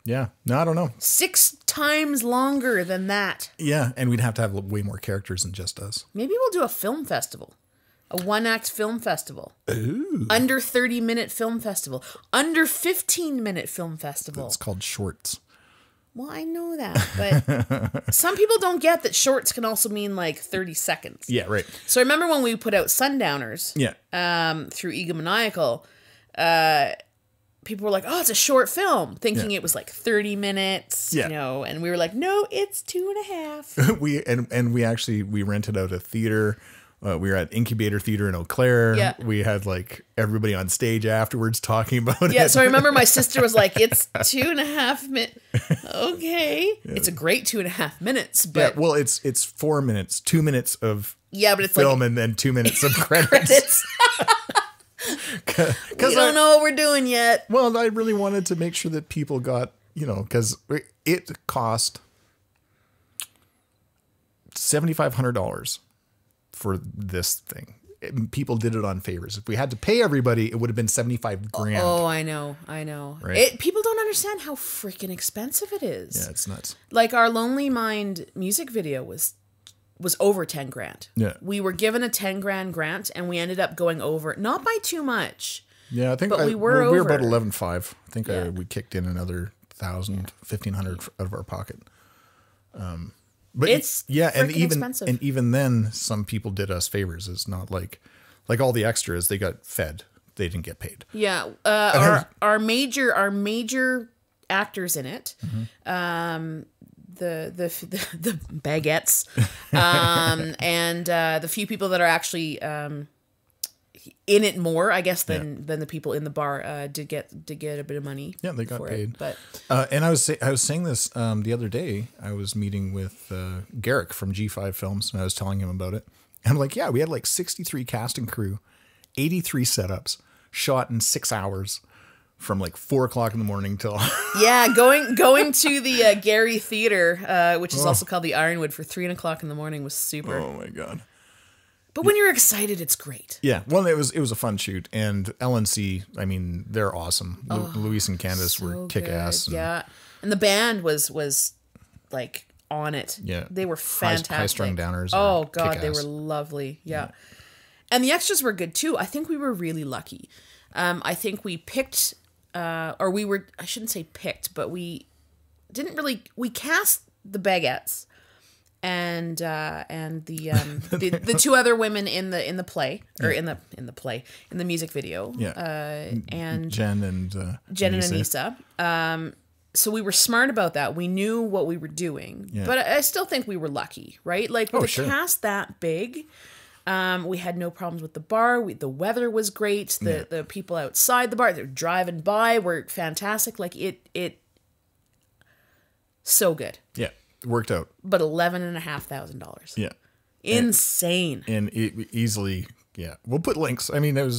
B: Yeah. No, I don't know.
C: 6 times longer than that.
B: Yeah, and we'd have to have way more characters than just us.
C: Maybe we'll do a film festival. A one-act film festival.
B: Ooh.
C: Under 30-minute film festival. Under 15-minute film festival.
B: It's called shorts.
C: Well, I know that, but some people don't get that shorts can also mean like 30 seconds.
B: Yeah, right.
C: So I remember when we put out Sundowners through Egomaniacal, people were like, oh, it's a short film, thinking it was like 30 minutes, you know, and we were like, no, it's 2.5.
B: we rented out a theater. We were at Incubator Theater in Eau Claire.
C: Yeah.
B: We had like everybody on stage afterwards talking about it.
C: Yeah, so I remember my sister was like, it's 2.5 minutes. Okay. Yeah. It's a great 2.5 minutes, but...
B: Yeah, well, it's 4 minutes, 2 minutes of
C: but it's
B: film
C: like,
B: and then 2 minutes of credits.
C: We don't know what we're doing yet.
B: Well, I really wanted to make sure that people got, you know, because it cost $7,500 for this thing. People did it on favors. If we had to pay everybody, it would have been $75,000.
C: Oh, I know.
B: Right?
C: People don't understand how freaking expensive it is.
B: Yeah, it's nuts.
C: Like our Lonely Mind music video was over $10,000.
B: Yeah,
C: we were given a $10,000 grant, and we ended up going over, not by too much.
B: Yeah, I think,
C: but we were
B: over. We were about
C: 11.5.
B: I think we kicked in another 1,000, 1,500 out of our pocket. But
C: it's expensive.
B: And even then, some people did us favors. It's not like all the extras, they got fed. They didn't get paid.
C: Yeah, our major actors in it, the baguettes, and the few people that are actually in it more, I guess, than the people in the bar did get a bit of money.
B: Yeah, they got paid.
C: But
B: and I was saying this the other day. I was meeting with Garrick from G5 Films, and I was telling him about it. And I'm like, yeah, we had like 63 cast and crew, 83 setups, shot in 6 hours, from like 4 o'clock in the morning till
C: going to the Gary Theater, which is also called the Ironwood, for 3 o'clock in the morning was super.
B: Oh my god.
C: But when you're excited, it's great.
B: Yeah, well, it was a fun shoot, and L&C, I mean, they're awesome. Luis and Candace were kick ass.
C: Yeah, and the band was like on it.
B: Yeah,
C: they were fantastic.
B: Hi-Strung Downers.
C: Oh god, they were lovely. Yeah, and the extras were good too. I think we were really lucky. I think we picked, I shouldn't say picked, but we cast the baguettes. And the two other women in the play, or in the music video, and Jen and Anissa. So we were smart about that. We knew what we were doing, but I still think we were lucky, right? Like with a cast that big, we had no problems with the bar. The weather was great. The people outside the bar, they're driving by, were fantastic. Like it so good. Yeah.
B: Worked out,
C: but $11,500.
B: Yeah,
C: insane.
B: And easily, we'll put links. I mean, we'll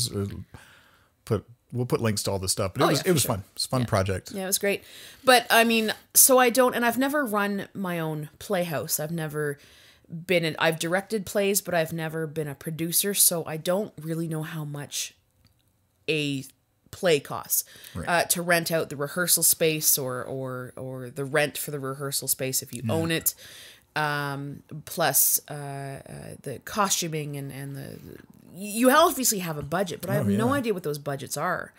B: put links to all this stuff. But it was fun. It's a fun project.
C: Yeah, it was great. But I mean, so I've never run my own playhouse. I've never been I've directed plays, but I've never been a producer. So I don't really know how much a play costs, to rent out the rehearsal space or the rent for the rehearsal space if you own it, plus the costuming and you obviously have a budget, but I have no idea what those budgets are.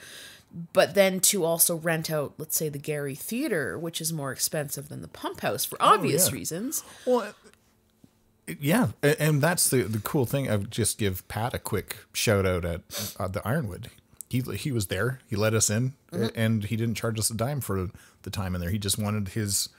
C: But then to also rent out, let's say, the Gary Theater, which is more expensive than the Pumphouse for obvious reasons.
B: Well, yeah, and that's the cool thing. I would just give Pat a quick shout out at the Ironwood. He was there. He let us in, and he didn't charge us a dime for the time in there. He just wanted his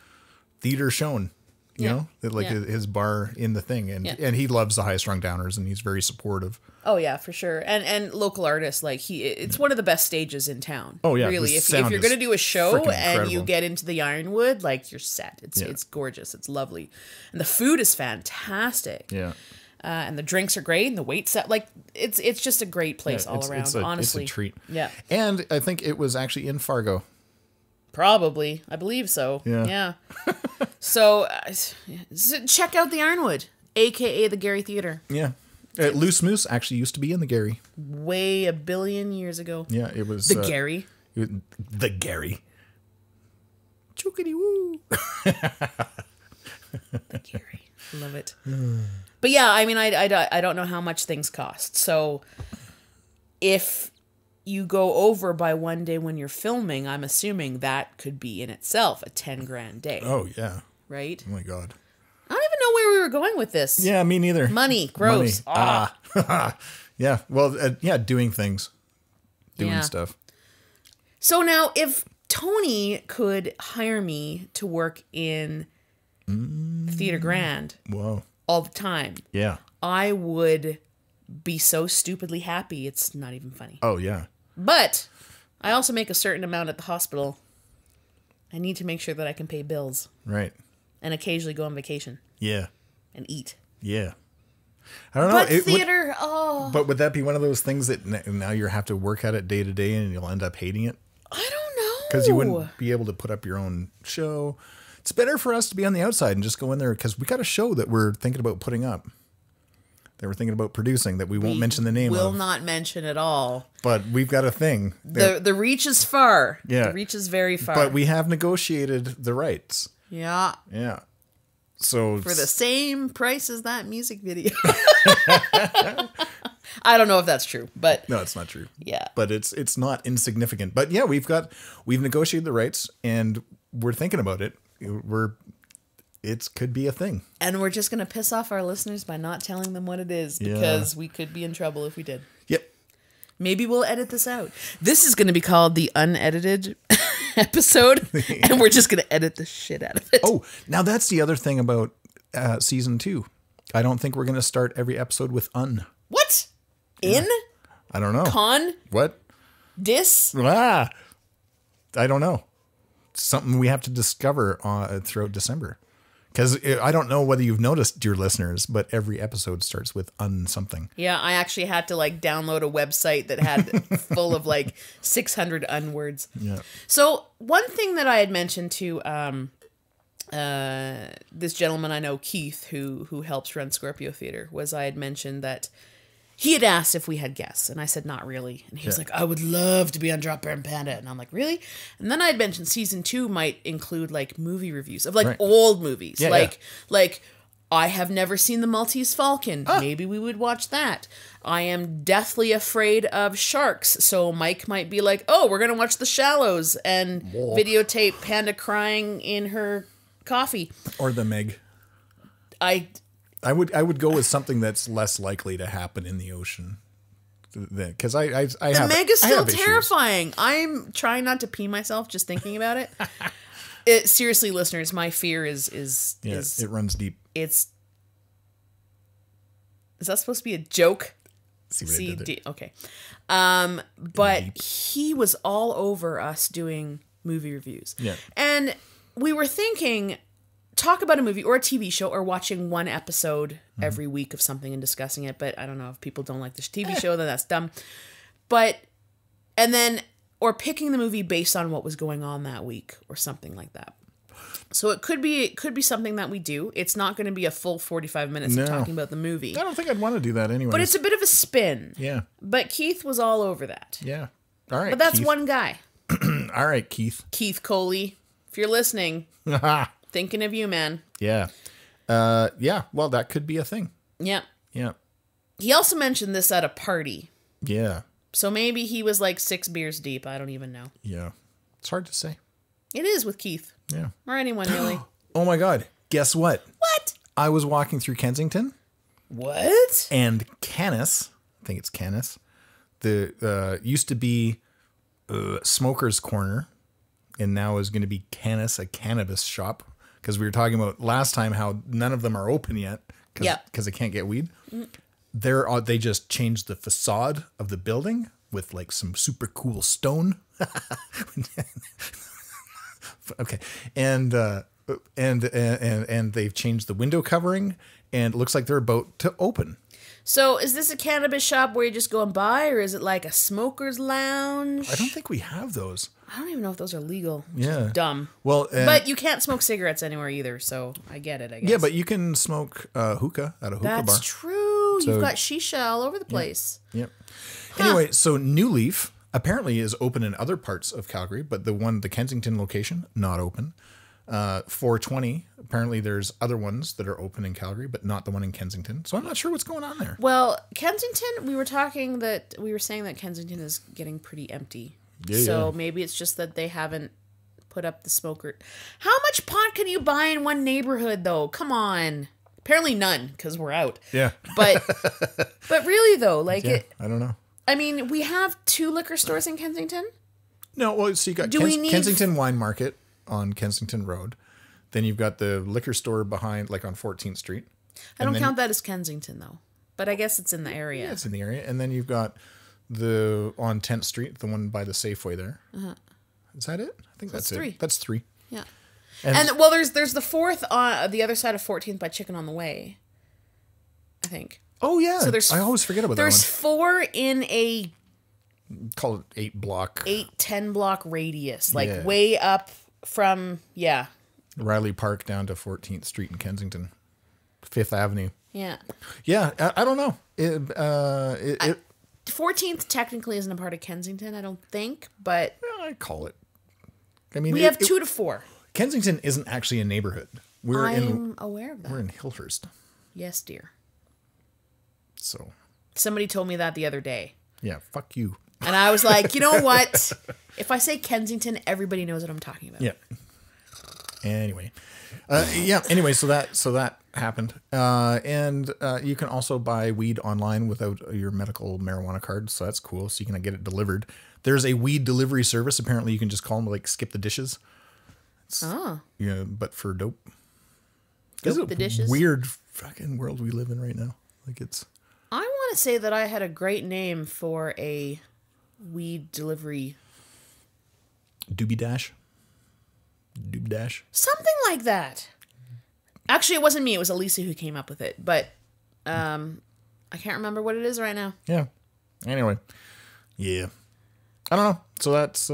B: theater shown. you know, like
C: Yeah.
B: his bar in the thing. And he loves the Hi-Strung Downers, and he's very supportive.
C: Oh yeah, for sure. And local artists, like it's one of the best stages in town.
B: Oh yeah,
C: really.
B: the
C: If
B: sound
C: you're
B: is
C: gonna do a show
B: freaking
C: and you
B: incredible.
C: get into the Ironwood, like you're set. It's gorgeous. It's lovely, and the food is fantastic.
B: Yeah.
C: And the drinks are great, and the wait set, like it's just a great place all around. Honestly,
B: it's a treat.
C: Yeah.
B: And I think it was actually in Fargo.
C: Probably, I believe so.
B: Yeah.
C: So check out the Ironwood, aka the Gary Theater.
B: Yeah. Loose Moose actually used to be in the Gary.
C: Way a billion years ago.
B: Yeah, it was
C: The Gary.
B: The Gary. Chookity woo.
C: The Gary. Love it. But yeah, I mean, I don't know how much things cost. So if you go over by one day when you're filming, I'm assuming that could be in itself a 10 grand day.
B: Oh yeah.
C: Right?
B: Oh my god.
C: I don't even know where we were going with this.
B: Yeah, me neither.
C: Money. Gross.
B: Money. Yeah. Well, doing things. Doing stuff.
C: So now, if Tony could hire me to work in Theater Grand
B: Whoa.
C: all the time,
B: Yeah.
C: I would be so stupidly happy. It's not even funny.
B: Oh yeah.
C: But I also make a certain amount at the hospital. I need to make sure that I can pay bills
B: Right.
C: and occasionally go on vacation
B: Yeah.
C: and eat.
B: Yeah. I don't know.
C: But theater,
B: But would that be one of those things that now you have to work at it day to day and you'll end up hating it?
C: I don't know.
B: Because you wouldn't be able to put up your own show. It's better for us to be on the outside and just go in there because we got a show that we're thinking about putting up. That we're thinking about producing that we won't mention the name
C: Will
B: of.
C: not mention at all.
B: But we've got a thing.
C: The reach is far.
B: Yeah.
C: The reach is very far.
B: But we have negotiated the rights.
C: Yeah.
B: Yeah. So
C: For the same price as that music video. I don't know if that's true, but
B: no, it's not true.
C: yeah.
B: But it's not insignificant. But yeah, we've negotiated the rights and we're thinking about it. It could be a thing.
C: And we're just going to piss off our listeners by not telling them what it is because we could be in trouble if we did.
B: Yep.
C: Maybe we'll edit this out. This is going to be called the unedited episode, and we're just going to edit the shit out of it.
B: Oh, now that's the other thing about season 2. I don't think we're going to start every episode with un.
C: What? In?
B: I don't know.
C: Con?
B: What?
C: Dis?
B: I don't know. Something we have to discover throughout December. Because I don't know whether you've noticed, dear listeners, but every episode starts with something.
C: Yeah, I actually had to download a website that had full of 600 unwords.
B: Yeah.
C: So one thing that I had mentioned to this gentleman I know, Keith, who helps run Scorpio Theater, was I had mentioned that he had asked if we had guests, and I said not really. And he was like, I would love to be on Dropbear and Panda. And I'm like, really? And then I had mentioned season 2 might include movie reviews of old movies.
B: Yeah,
C: like I have never seen The Maltese Falcon. Maybe we would watch that. I am deathly afraid of sharks. So Mike might be like, oh, we're going to watch The Shallows and videotape Panda crying in her coffee.
B: Or the Meg. I would go with something that's less likely to happen in the ocean. Because I have
C: The Meg is still
B: issues.
C: terrifying. I'm trying not to pee myself just thinking about it. Seriously, listeners, my fear is
B: it runs deep.
C: Is that supposed to be a joke?
B: See what I did there?
C: Okay. But he was all over us doing movie reviews.
B: Yeah.
C: And we were thinking, talk about a movie or a TV show or watching one episode every week of something and discussing it. But I don't know if people don't like this TV show, then that's dumb. Or picking the movie based on what was going on that week or something like that. So it could be something that we do. It's not going to be a full 45 minutes of talking about the movie.
B: I don't think I'd want to do that anyway.
C: But it's a bit of a spin.
B: Yeah.
C: But Keith was all over that.
B: Yeah. All right.
C: But that's
B: Keith.
C: one guy.
B: All right, Keith.
C: Keith Coley. If you're listening, thinking of you, man.
B: Yeah. Yeah. Well, that could be a thing.
C: Yeah.
B: Yeah.
C: He also mentioned this at a party.
B: Yeah.
C: So maybe he was 6 beers deep. I don't even know.
B: Yeah. It's hard to say.
C: It is with Keith.
B: Yeah.
C: Or anyone, really.
B: Oh my God. Guess what?
C: What?
B: I was walking through Kensington.
C: What?
B: And Canis, I think it's Canis, the used to be Smoker's Corner, and now is going to be Canis, a cannabis shop, because we were talking about last time how none of them are open yet because
C: Yeah.
B: they can't get weed. They just changed the facade of the building with like some super cool stone. Okay, and they've changed the window covering, and it looks like they're about to open.
C: So is this a cannabis shop where you just go and buy, or is it like a smoker's lounge?
B: I don't think we have those.
C: I don't even know if those are legal.
B: Yeah,
C: Dumb.
B: Well,
C: but you can't smoke cigarettes anywhere either, so I get it, I guess.
B: yeah, but you can smoke hookah at a hookah bar.
C: That's true.
B: So-
C: You've got shisha all over the place.
B: Yep. Anyway, so New Leaf apparently is open in other parts of Calgary, but the Kensington location, not open. 420, apparently there's other ones that are open in Calgary, but not the one in Kensington. So I'm not sure what's going on there.
C: Well, Kensington, we were saying that Kensington is getting pretty empty.
B: Yeah,
C: so
B: yeah.
C: maybe it's just that they haven't put up the smoker. How much pot can you buy in one neighborhood, though? Come on. Apparently none, because we're out.
B: Yeah.
C: But really, though, like
B: Yeah, I don't know.
C: I mean, we have 2 liquor stores in Kensington.
B: No, well, so you got
C: we need-
B: Kensington Wine Market on Kensington Road. Then you've got the liquor store behind, like on 14th Street.
C: I don't count that as Kensington, though. But I guess it's in the area.
B: Yeah, it's in the area. And then you've got on 10th Street, the one by the Safeway there. Is that it? I think that's
C: 3.
B: it. That's 3.
C: Yeah.
B: And
C: well, there's the 4th on the other side of 14th by Chicken on the Way, I think.
B: oh, yeah.
C: So there's
B: I always forget about that
C: There's
B: one.
C: 4 in a
B: Call it 8 block.
C: 10 block radius, like
B: Yeah.
C: way up from, yeah.
B: Riley Park down to 14th Street in Kensington. 5th Avenue.
C: Yeah.
B: Yeah, I don't know.
C: 14th technically isn't a part of Kensington, I don't think, but
B: I call it. I mean,
C: we have 2 to 4.
B: Kensington isn't actually a neighborhood.
C: I'm aware of that.
B: We're in Hillhurst.
C: Yes, dear.
B: So,
C: Somebody told me that the other day.
B: yeah, fuck you.
C: And I was like, you know what? If I say Kensington, everybody knows what I'm talking about.
B: Yeah. Anyway. Anyway, so that happened. And you can also buy weed online without your medical marijuana card. So that's cool. So you can get it delivered. There's a weed delivery service. Apparently you can just call them like skip the dishes. Yeah, but for dope.
C: Dope the dishes?
B: Weird fucking world we live in right now. Like it's.
C: I want to say that I had a great name for a weed delivery.
B: Doobie Dash. Doob Dash.
C: Something like that. Actually, it wasn't me. It was Elisa who came up with it. But I can't remember what it is right now.
B: Yeah. Anyway. Yeah. I don't know. So that's,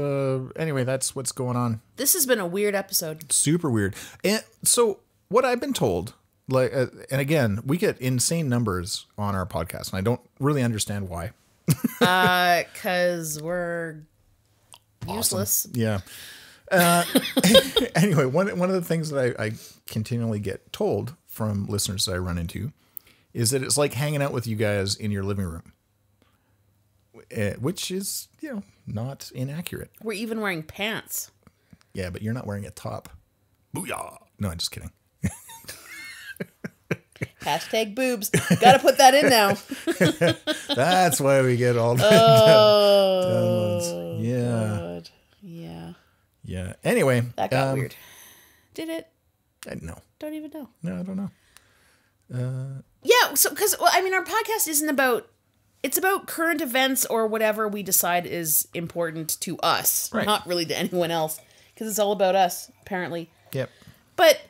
B: anyway, that's what's going on.
C: This has been a weird episode.
B: Super weird. And so what I've been told, like, and again, we get insane numbers on our podcast, and I don't really understand why.
C: Because we're useless.
B: Yeah. Anyway, one of the things that I continually get told from listeners that I run into is that it's like hanging out with you guys in your living room, which is, not inaccurate.
C: We're even wearing pants.
B: Yeah, but you're not wearing a top. Booyah. No, I'm just kidding.
C: Hashtag boobs. Gotta put that in now.
B: That's why we get all the downloads. Yeah.
C: God. Yeah.
B: Yeah. Anyway.
C: That got weird. Did it?
B: No.
C: Don't even know.
B: No, I don't know.
C: Yeah, so because our podcast isn't about. It's about current events or whatever we decide is important to us,
B: Right.
C: not really to anyone else, because it's all about us apparently.
B: Yep.
C: But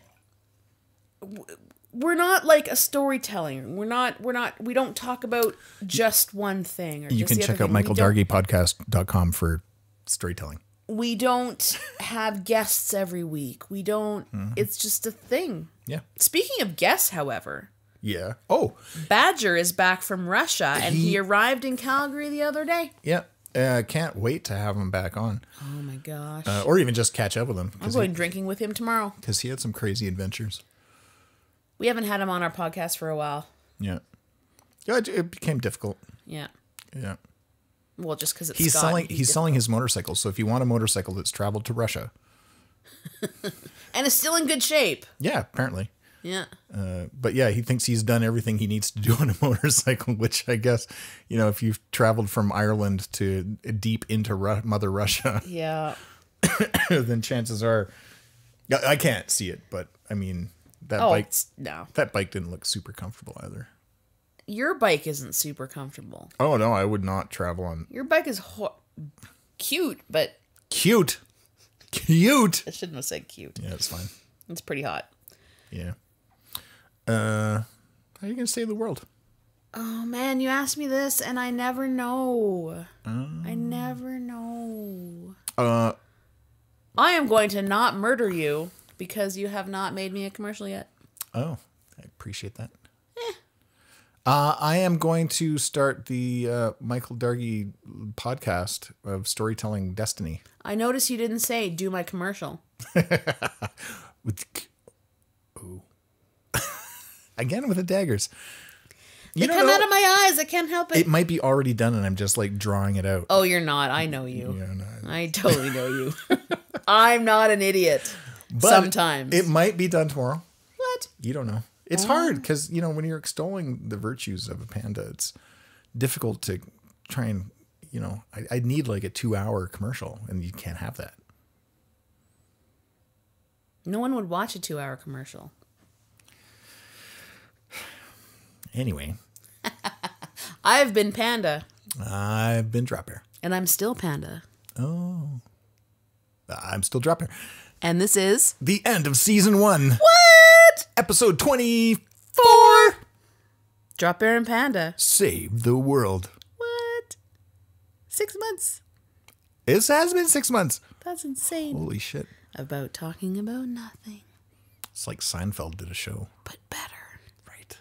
C: we're not like a storytelling. We don't talk about just one thing. Or
B: You
C: just
B: can
C: the
B: check
C: other
B: out
C: thing.
B: michaeldargypodcast.com for storytelling.
C: We don't have guests every week. We don't. It's just a thing.
B: Yeah.
C: Speaking of guests, however.
B: Yeah. Oh,
C: Badger is back from Russia, and he arrived in Calgary the other day.
B: yeah. Can't wait to have him back on.
C: Oh my gosh.
B: Or even just catch up with him.
C: I'm going drinking with him tomorrow.
B: Because he had some crazy adventures.
C: We haven't had him on our podcast for a while.
B: Yeah. Yeah, it became difficult.
C: Yeah.
B: Yeah.
C: Well, just because it's
B: He's
C: Scott,
B: selling his motorcycle. So if you want a motorcycle that's traveled to Russia.
C: and is still in good shape.
B: Yeah, apparently.
C: Yeah.
B: But yeah, he thinks he's done everything he needs to do on a motorcycle, which I guess, if you've traveled from Ireland to deep into Mother Russia,
C: Yeah.
B: then chances are I can't see it, but I mean that that bike didn't look super comfortable either.
C: Your bike isn't super comfortable.
B: Oh no, I would not travel on.
C: Your bike is cute, but
B: cute.
C: I shouldn't have said cute.
B: Yeah, it's fine.
C: It's pretty hot.
B: Yeah. How are you gonna save the world?
C: Oh man, you asked me this, and I never know. I never know. I am going to not murder you because you have not made me a commercial yet.
B: Oh, I appreciate that. I am going to start the Michael Dargy podcast of Storytelling Destiny.
C: I noticed you didn't say, do my commercial.
B: Ooh. Again with the daggers.
C: They come out of my eyes. I can't help it.
B: It might be already done and I'm just like drawing it out.
C: Oh, you're not. I know you.
B: Yeah, no,
C: I totally know you. I'm not an idiot.
B: But
C: sometimes.
B: It might be done tomorrow.
C: What?
B: You don't know. It's hard because, you know, when you're extolling the virtues of a panda, it's difficult to try and, you know, I need like a 2-hour commercial and you can't have that.
C: No one would watch a 2-hour commercial.
B: Anyway.
C: I've been Panda.
B: I've been Dropbear.
C: And I'm still Panda.
B: Oh. I'm still Dropbear.
C: And this is...
B: the end of season 1.
C: What?
B: Episode 24.
C: Dropbear and Panda.
B: Save the world.
C: What? 6 months.
B: It has been 6 months.
C: That's insane.
B: Holy shit.
C: About talking about nothing.
B: It's like Seinfeld did a show.
C: But better.
B: Right.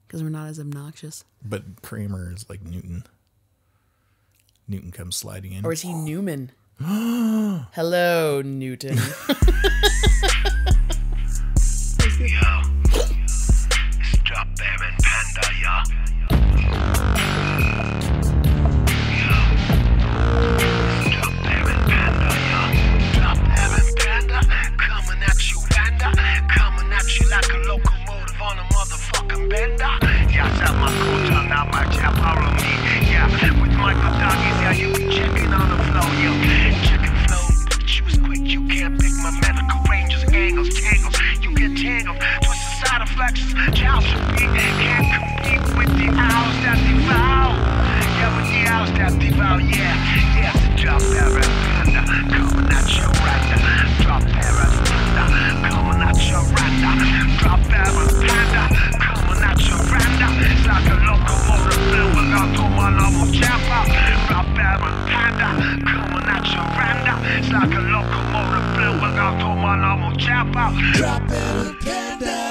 C: Because we're not as obnoxious.
B: But Kramer is like Newton. Newton comes sliding in.
C: Or is he Newman? Hello, Newton.
A: Yo, it's Dropbear and Panda, yeah. Yo, it's Dropbear and Panda, yeah. Dropbear and Panda, coming at you, Panda. Coming at you like a locomotive on a motherfucking bender. Yeah, I set my quota, now my chap, follow me. Yeah, with Michael Doggies, yeah, you be checking on the flow, yo. Checking flow, bitch, you was quick, you can't pick my medical ranges, angles, tangles. You get tangled, twisted side reflexes, child should be. Can't compete with the owls that devour. Yeah, with the owls that devour, yeah. Yeah, it's a Dropbear and Panda, coming at you right now. Dropbear and Panda, coming at you right now. Dropbear and Panda, coming at you right now. It's like a locomotive filled with autonomous chopper. Dropbear and Panda, coming at you right now. It's like a locomotive filled with autonomous chopper.
D: Dropbear and Panda.